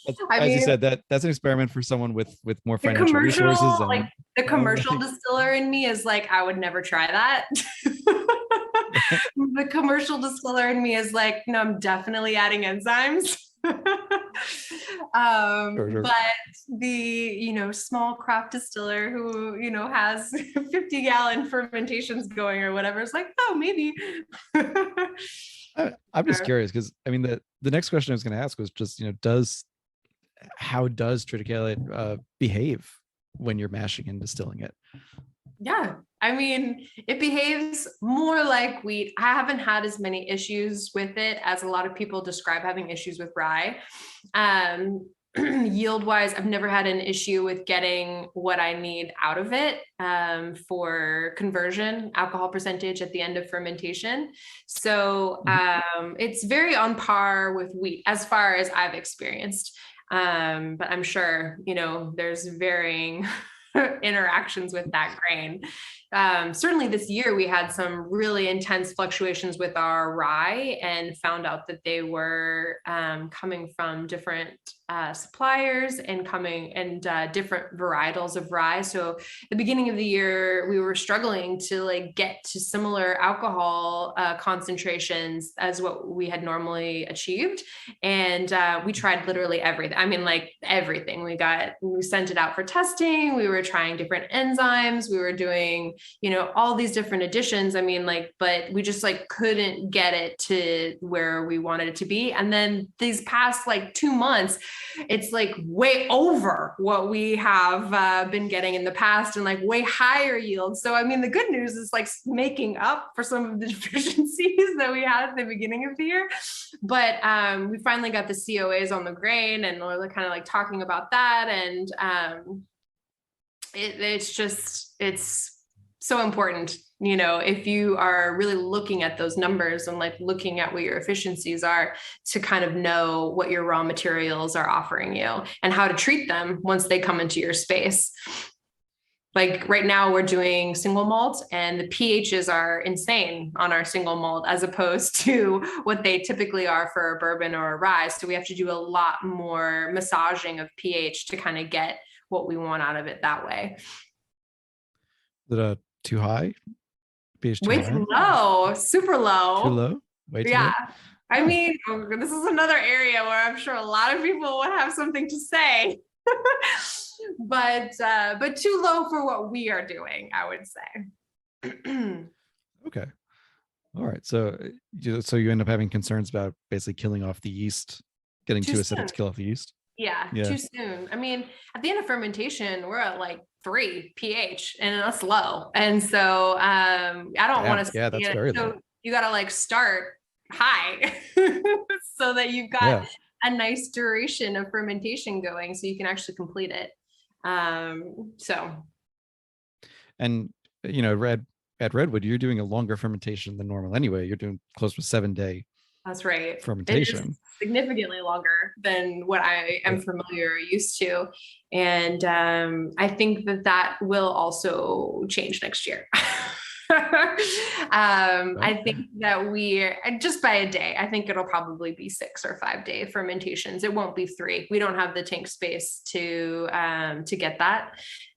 You said, that's an experiment for someone with more financial resources. And, like the commercial distiller in me is like, I would never try that. The commercial distiller in me is like, no, I'm definitely adding enzymes. Sure. But the small craft distiller who has 50-gallon fermentations going or whatever, is like, oh, maybe. I'm just curious, because I mean the next question I was going to ask was just how does triticale behave when you're mashing and distilling it? Yeah, I mean, it behaves more like wheat. I haven't had as many issues with it as a lot of people describe having issues with rye. Yield wise, I've never had an issue with getting what I need out of it for conversion, alcohol percentage at the end of fermentation. So it's very on par with wheat as far as I've experienced. But I'm sure, there's varying interactions with that grain. Certainly this year we had some really intense fluctuations with our rye and found out that they were coming from different suppliers and different varietals of rye. So at the beginning of the year, we were struggling to get to similar alcohol concentrations as what we had normally achieved. And we tried literally everything. I mean, everything. We sent it out for testing. We were trying different enzymes. We were doing, all these different additions. I mean, but we just couldn't get it to where we wanted it to be. And then these past 2 months, it's way over what we have been getting in the past and way higher yields. So, I mean, the good news is making up for some of the deficiencies that we had at the beginning of the year. But we finally got the COAs on the grain and we're kind of talking about that. And it's so important, if you are really looking at those numbers and looking at what your efficiencies are, to kind of know what your raw materials are offering you and how to treat them once they come into your space. Right now we're doing single malt and the pHs are insane on our single malt as opposed to what they typically are for a bourbon or a rye. So we have to do a lot more massaging of pH to kind of get what we want out of it that way. Too high? pH too way high? Too low, super low. Too low? Way too Yeah. low? I mean, this is another area where I'm sure a lot of people would have something to say. but too low for what we are doing, I would say. Okay. All right. So you end up having concerns about basically killing off the yeast, getting too acidic to kill off the yeast? Yeah, too soon. I mean, at the end of fermentation, we're at 3 pH and that's low. And so I don't want to. Yeah, that's very low. So you got to start high so that you've got a nice duration of fermentation going so you can actually complete it. And, at Redwood, you're doing a longer fermentation than normal anyway. You're doing close to 7-day. That's right. Fermentation. Significantly longer than what I am familiar or used to. And I think that will also change next year. I think that we just by a day, I think it'll probably be 6 or 5 day fermentations. It won't be 3. We don't have the tank space to get that.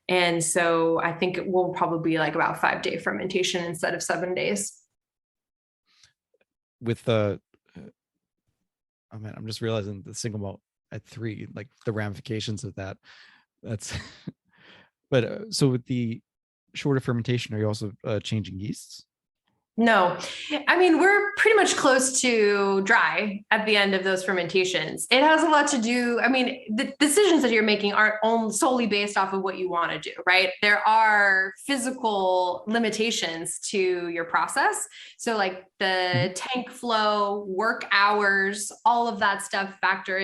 And so I think it will probably be about 5-day fermentation instead of 7 days. With I'm just realizing the single malt at 3, the ramifications of that. That's, but so with the shorter fermentation, are you also changing yeasts? No, I mean, we're pretty much close to dry at the end of those fermentations. It has a lot to do. I mean, the decisions that you're making aren't only solely based off of what you want to do, right? There are physical limitations to your process. So the tank flow, work hours, all of that stuff factor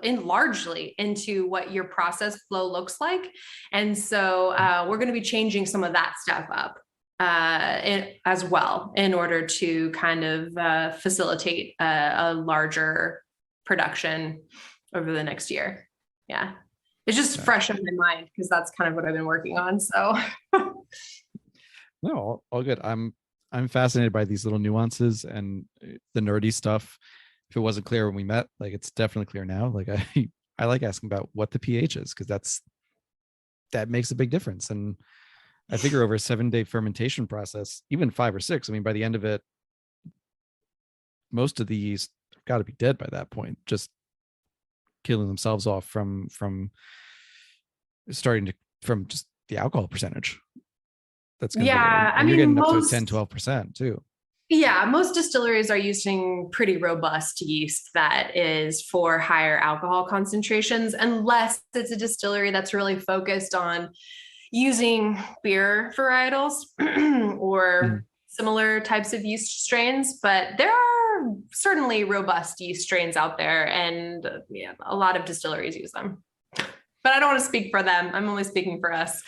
largely into what your process flow looks like. And so we're going to be changing some of that stuff up as well in order to kind of facilitate a larger production over the next year. Yeah. It's just fresh in my mind because that's kind of what I've been working on. So no, all good. I'm fascinated by these little nuances and the nerdy stuff. If it wasn't clear when we met, it's definitely clear now. I like asking about what the pH is because that makes a big difference. And I figure over a 7-day fermentation process, even 5 or 6, I mean, by the end of it, most of the yeast have got to be dead by that point, just killing themselves off from just the alcohol percentage. That's going to be, I mean, you're getting up to 10-12% too. Yeah, most distilleries are using pretty robust yeast that is for higher alcohol concentrations, unless it's a distillery that's really focused on using beer varietals or Mhm. similar types of yeast strains, but there are certainly robust yeast strains out there, and yeah, a lot of distilleries use them. But I don't want to speak for them. I'm only speaking for us.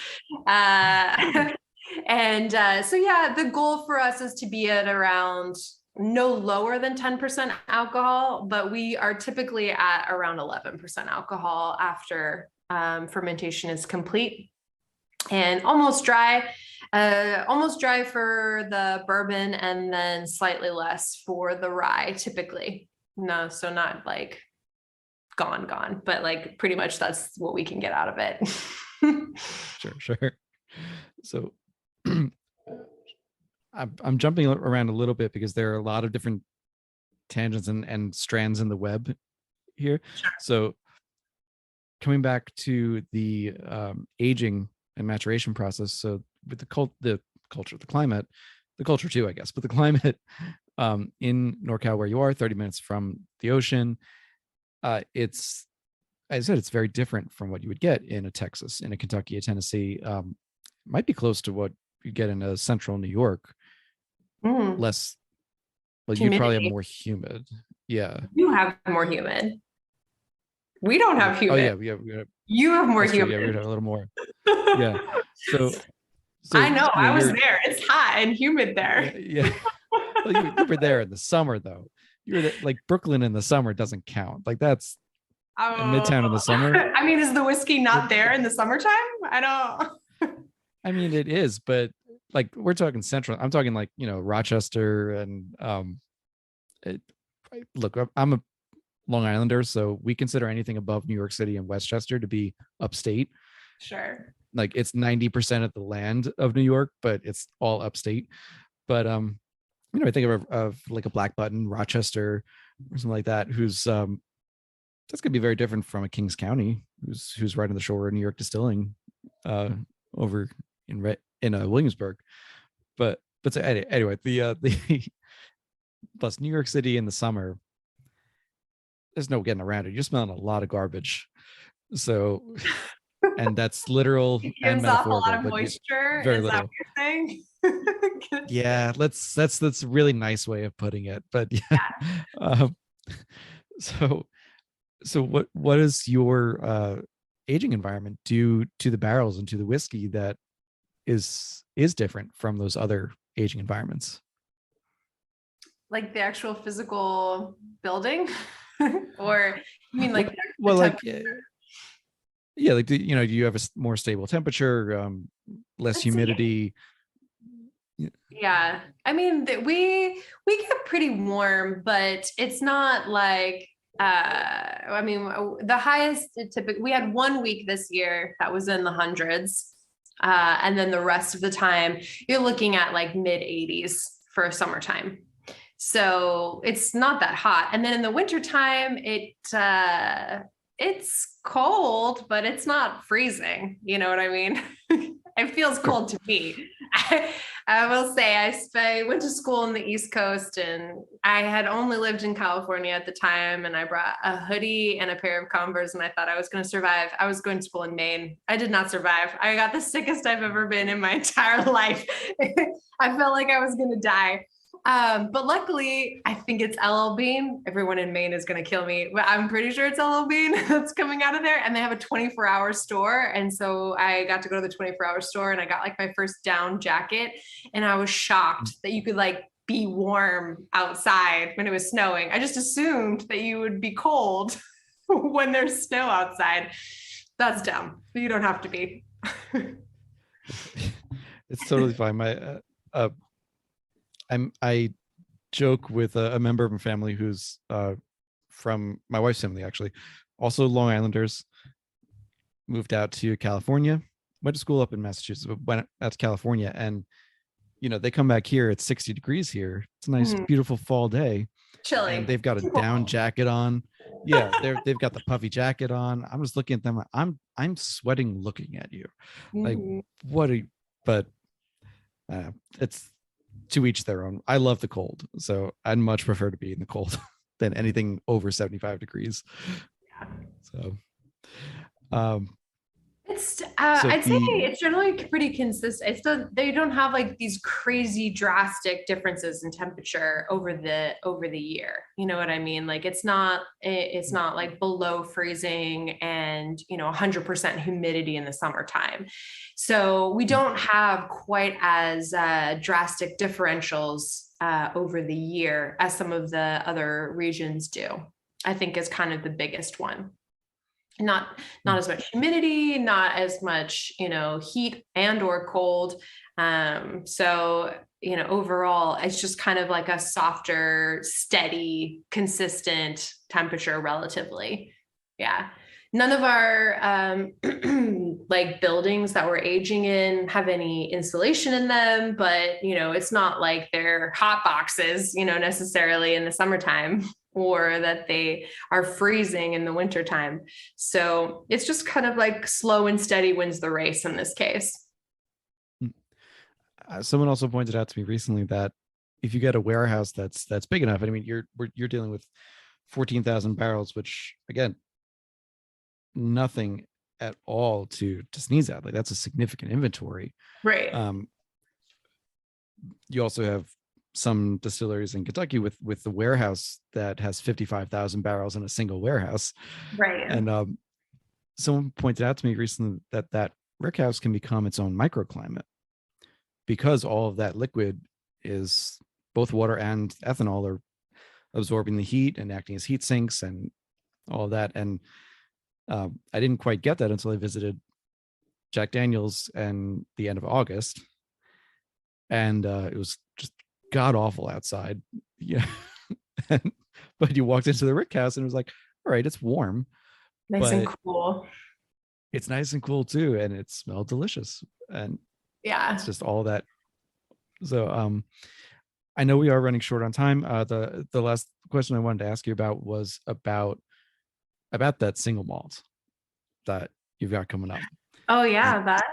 Uh, so yeah, the goal for us is to be at around no lower than 10% alcohol, but we are typically at around 11% alcohol after fermentation is complete, and almost dry for the bourbon, and then slightly less for the rye typically. No, so not like gone, but like pretty much that's what we can get out of it. Sure. So I'm jumping around a little bit because there are a lot of different tangents and strands in the web here. Sure. So coming back to the aging and maturation process. So with the culture, the climate, the culture too, I guess, but the climate in NorCal, where you are 30 minutes from the ocean, it's, as I said, it's very different from what you would get in a Texas, in a Kentucky, a Tennessee. Might be close to what you get in a central New York. Less, well, you'd probably have more humid. Yeah. You have more humid. We don't have humid. Oh yeah, we have you have more humid. Yeah, we have a little more. Yeah. So I know, I was there. It's hot and humid there. Yeah. Well, you were there in the summer though. You were there, like Brooklyn in the summer doesn't count. Like that's Midtown in the summer. I mean, is the whiskey not there in the summertime? I don't. I mean, it is, but like we're talking central. I'm talking like, Rochester and look, I'm a Long Islander, so we consider anything above New York City and Westchester to be upstate. Sure. Like it's 90% of the land of New York, but it's all upstate. But I think of like a Black Button, Rochester, or something like that, who's that's gonna be very different from a Kings County, who's right on the shore of New York distilling over in Williamsburg. But so anyway, the plus New York City in the summer, there's no getting around it. You're smelling a lot of garbage. So, and that's literal and metaphorical. Off a lot of moisture. Very little. That what you're saying? Yeah, that's a really nice way of putting it. But yeah. So what is your aging environment do to the barrels and to the whiskey that is different from those other aging environments? Like the actual physical building? Or you mean like like like do you have a more stable temperature, less humidity? Yeah, I mean we get pretty warm, but it's not like I mean the highest typically, we had 1 week this year that was in the hundreds, and then the rest of the time you're looking at like mid 80s for summertime. So it's not that hot. And then in the wintertime, it's cold, but it's not freezing. You know what I mean? It feels cold to me. I will say I went to school in the East Coast, and I had only lived in California at the time. And I brought a hoodie and a pair of Converse, and I thought I was going to survive. I was going to school in Maine. I did not survive. I got the sickest I've ever been in my entire life. I felt like I was going to die. But luckily, I think it's LL Bean. Everyone in Maine is going to kill me, but I'm pretty sure it's LL Bean that's coming out of there. And they have a 24-hour store. And so I got to go to the 24-hour store, and I got like my first down jacket. And I was shocked that you could like be warm outside when it was snowing. I just assumed that you would be cold when there's snow outside. That's dumb. You don't have to be. It's totally fine. I joke with a member of my family who's from my wife's family, actually, also Long Islanders, moved out to California, went to school up in Massachusetts, but went out to California, and they come back here. It's 60 degrees here. It's a nice, beautiful fall day. Chilly. And they've got a down jacket on. Yeah, they've got the puffy jacket on. I'm just looking at them. I'm sweating looking at you. Like, what are you? But it's to each their own. I love the cold, so I'd much prefer to be in the cold than anything over 75 degrees. Yeah. So, it's So I'd say it's generally pretty consistent. They don't have like these crazy drastic differences in temperature over the year. You know what I mean? Like it's not like below freezing and 100% humidity in the summertime. So we don't have quite as drastic differentials over the year as some of the other regions do. I think is kind of the biggest one. Not as much humidity, not as much heat and or cold. So overall it's just kind of like a softer, steady, consistent temperature relatively. Yeah. None of our like buildings that we're aging in have any insulation in them, but it's not like they're hot boxes necessarily in the summertime, or that they are freezing in the wintertime. So it's just kind of like slow and steady wins the race in this case. Someone also pointed out to me recently that if you get a warehouse that's big enough, I mean, you're dealing with 14,000 barrels, which again, nothing at all to sneeze at. Like that's a significant inventory. Right. You also have some distilleries in Kentucky with the warehouse that has 55,000 barrels in a single warehouse. Right. And someone pointed out to me recently that rickhouse can become its own microclimate because all of that liquid is both water and ethanol are absorbing the heat and acting as heat sinks and all of that. And I didn't quite get that until I visited Jack Daniel's in the end of August. And it was just god awful outside. Yeah. But you walked into the rick house and it was like, all right, it's warm. Nice and cool. It's nice and cool too. And it smelled delicious. And yeah, it's just all that. So I know we are running short on time. The last question I wanted to ask you about was about that single malt that you've got coming up. Oh yeah, that.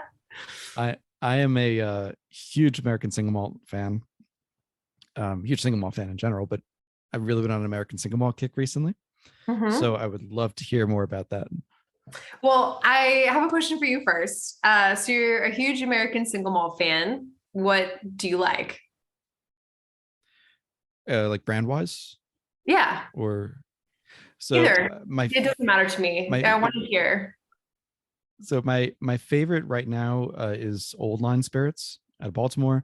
I am a huge American single malt fan. Huge single malt fan in general, but I've really been on an American single malt kick recently. Mm-hmm. So I would love to hear more about that. Well, I have a question for you first. So you're a huge American single malt fan. What do you like? Like brand wise? Yeah. Or so either. It doesn't matter to me. I want to hear. So my favorite right now is Old Line Spirits out of Baltimore.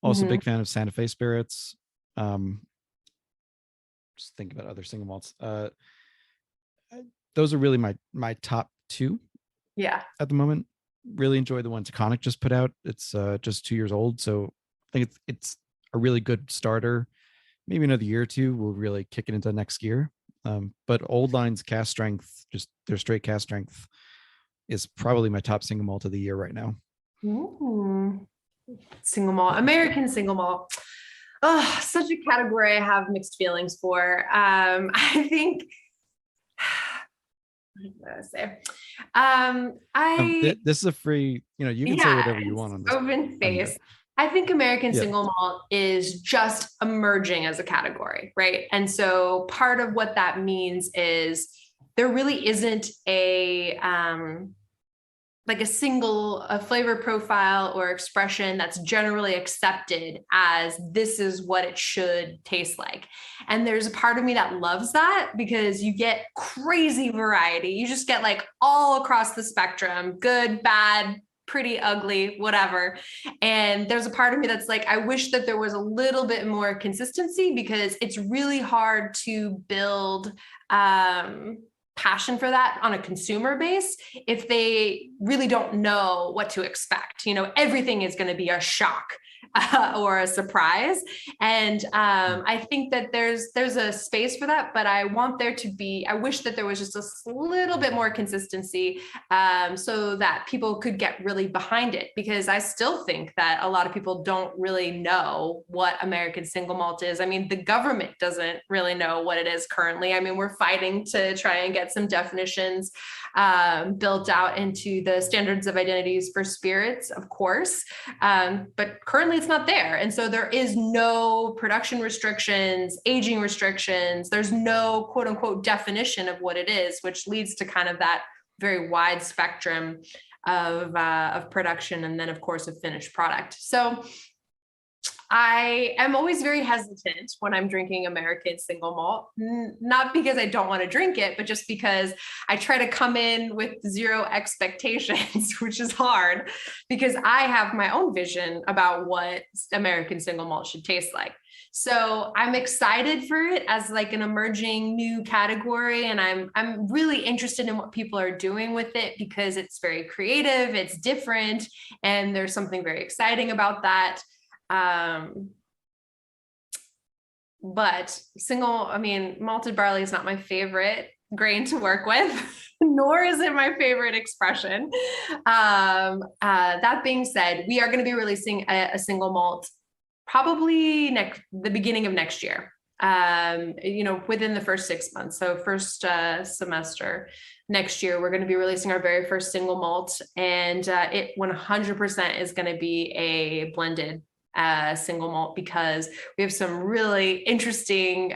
Also, big fan of Santa Fe Spirits. Just think about other single malts. Those are really my top two. Yeah. At the moment, really enjoy the one Taconic just put out. It's just 2 years old, so I think it's a really good starter. Maybe another year or two will really kick it into next gear. But Old Line's cask strength, just their straight cask strength, is probably my top single malt of the year right now. Ooh. Single malt, American single malt. Oh, such a category I have mixed feelings for. I think. What did I say? This is a free. You can say whatever you want on this. Open face. I think American single malt is just emerging as a category, right? And so part of what that means is there really isn't a flavor profile or expression that's generally accepted as this is what it should taste like. And there's a part of me that loves that because you get crazy variety. You just get like all across the spectrum, good, bad, pretty, ugly, whatever. And there's a part of me that's like, I wish that there was a little bit more consistency because it's really hard to build passion for that on a consumer base if they really don't know what to expect. Everything is going to be a shock or a surprise. And I think that there's a space for that, but I wish that there was just a little bit more consistency so that people could get really behind it, because I still think that a lot of people don't really know what American single malt is. I mean, the government doesn't really know what it is currently. I mean, we're fighting to try and get some definitions built out into the standards of identities for spirits, of course. But currently it's not there. And so there is no production restrictions, aging restrictions. There's no quote unquote definition of what it is, which leads to kind of that very wide spectrum of production, and then of course a finished product. So I am always very hesitant when I'm drinking American single malt, not because I don't want to drink it, but just because I try to come in with zero expectations, which is hard because I have my own vision about what American single malt should taste like. So I'm excited for it as like an emerging new category. And I'm really interested in what people are doing with it because it's very creative, it's different, and there's something very exciting about that. But malted barley is not my favorite grain to work with, nor is it my favorite expression. That being said, we are going to be releasing a single malt probably the beginning of next year, within the first 6 months. So first semester next year, we're going to be releasing our very first single malt, and it 100% is going to be a blended single malt because we have some really interesting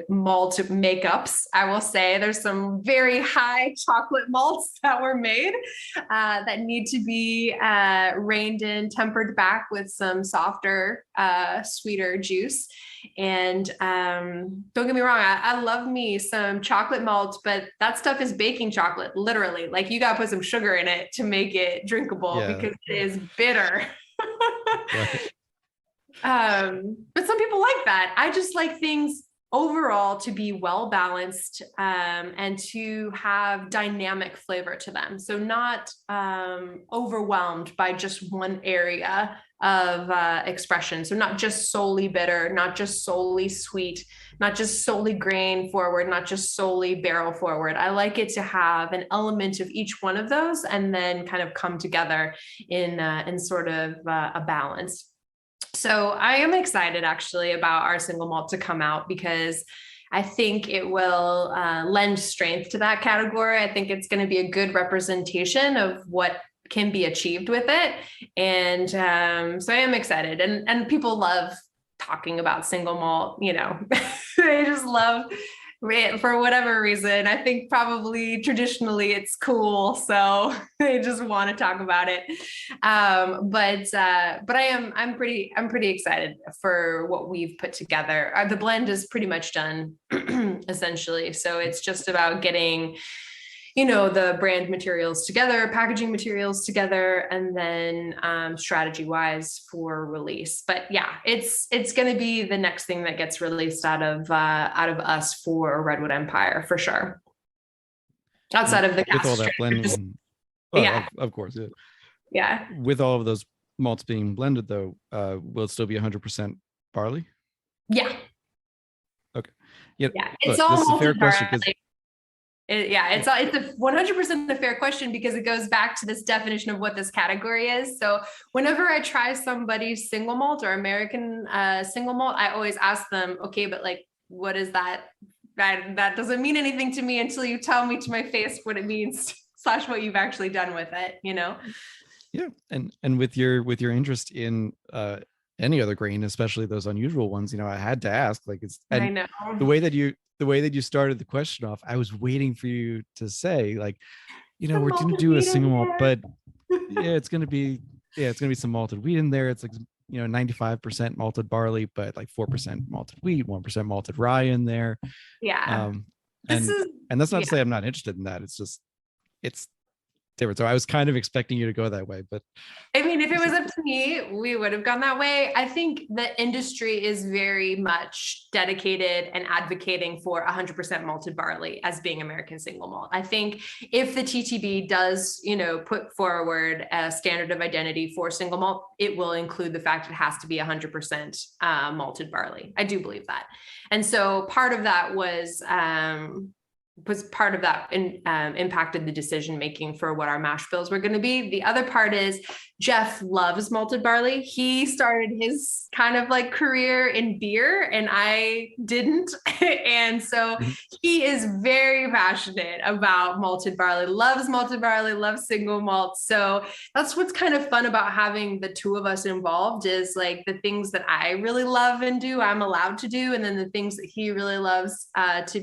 malt makeups. I will say there's some very high chocolate malts that were made that need to be reined in, tempered back with some softer, sweeter juice. And don't get me wrong, I love me some chocolate malt, but that stuff is baking chocolate, literally. Like you got to put some sugar in it to make it drinkable because it is bitter. Right. But some people like that. I just like things overall to be well balanced and to have dynamic flavor to them. So not overwhelmed by just one area of expression. So not just solely bitter, not just solely sweet, not just solely grain forward, not just solely barrel forward. I like it to have an element of each one of those and then kind of come together in sort of a balance. So I am excited actually about our single malt to come out because I think it will lend strength to that category. I think it's going to be a good representation of what can be achieved with it. And so I am excited. And people love talking about single malt, they just love it for whatever reason. I think probably traditionally it's cool. So they just want to talk about it. But I'm pretty excited for what we've put together. The blend is pretty much done essentially. So it's just about getting the brand materials together, packaging materials together, and then strategy wise for release. But yeah, it's going to be the next thing that gets released out of us for Redwood Empire for sure. Outside of the with all that blending, of course, yeah. With all of those malts being blended, though, will it still be 100% barley? Yeah. Okay. Yeah. It's look, all this is a fair question because. It's a 100% a fair question because it goes back to this definition of what this category is. So whenever I try somebody's single malt or American single malt, I always ask them, okay, but like, what is that? That doesn't mean anything to me until you tell me to my face what it means / what you've actually done with it, Yeah. And with your interest in any other grain, especially those unusual ones, I had to ask, like, I know the way that you started the question off, I was waiting for you to say, like, we're going to do a single malt, but it's going to be some malted wheat in there. It's like, 95% malted barley, but like 4% malted wheat, 1% malted rye in there. Yeah. And that's not to say I'm not interested in that. It's just, it's different. So I was kind of expecting you to go that way, but I mean, if it was up to me, we would have gone that way. I think the industry is very much dedicated and advocating for 100% malted barley as being American single malt. I think if the TTB does, put forward a standard of identity for single malt, it will include the fact it has to be 100% malted barley. I do believe that. And so part of that was part of that impacted the decision making for what our mash bills were going to be. The other part is Jeff loves malted barley. He started his kind of like career in beer and I didn't. And so he is very passionate about malted barley, loves single malt. So that's what's kind of fun about having the two of us involved is like the things that I really love and do, I'm allowed to do. And then the things that he really loves to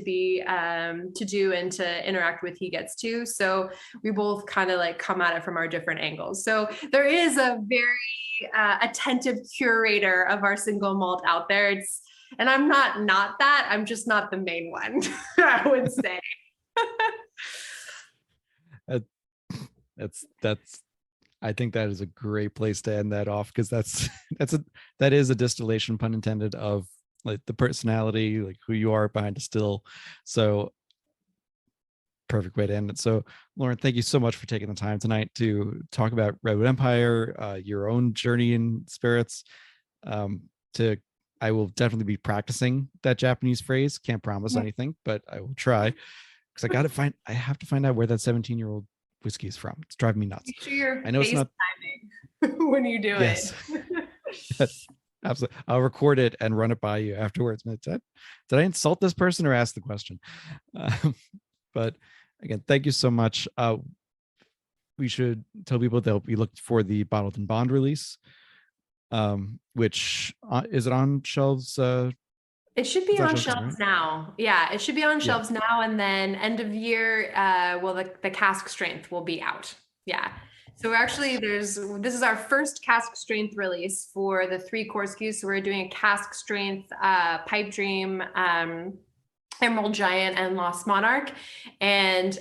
do and to interact with, he gets to. So we both kind of like come at it from our different angles. So there is a very attentive curator of our single malt out there. And I'm not that. I'm just not the main one, I would say. That's I think that is a great place to end that off, because that is a distillation, pun intended, of like the personality, like who you are behind a still. So perfect way to end it. So Lauren, thank you so much for taking the time tonight to talk about Redwood Empire, your own journey in spirits. I will definitely be practicing that Japanese phrase. Can't promise anything, but I will try, because I have to find out where that 17-year-old whiskey is from. It's driving me nuts. Make sure you're I know it's not when you do yes. it. Yes, absolutely. I'll record it and run it by you afterwards. Did I insult this person or ask the question? But again, thank you so much. We should tell people they'll be looking for the Bottled-in-Bond release, which is it on shelves? It should be on shelves now. Yeah, it should be on shelves now. And then end of year, the cask strength will be out. Yeah. So we're actually, this is our first cask strength release for the 3 core SKUs. So we're doing a cask strength, Pipe Dream, Emerald Giant, and Lost Monarch. And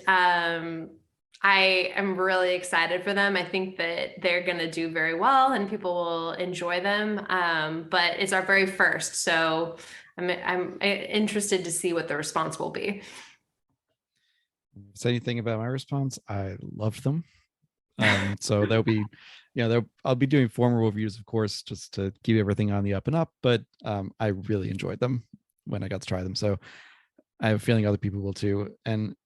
I am really excited for them. I think that they're going to do very well and people will enjoy them. But it's our very first. So I'm interested to see what the response will be. Say anything about my response? I loved them. So there'll be, I'll be doing formal reviews, of course, just to keep everything on the up and up. But I really enjoyed them when I got to try them. So I have a feeling other people will too. And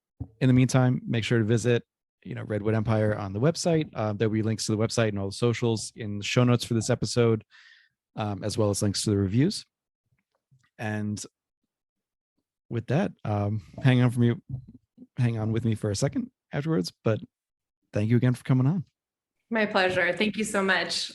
in the meantime, make sure to visit, Redwood Empire on the website. There'll be links to the website and all the socials in the show notes for this episode, as well as links to the reviews. And with that, hang on with me for a second afterwards, but thank you again for coming on. My pleasure. Thank you so much.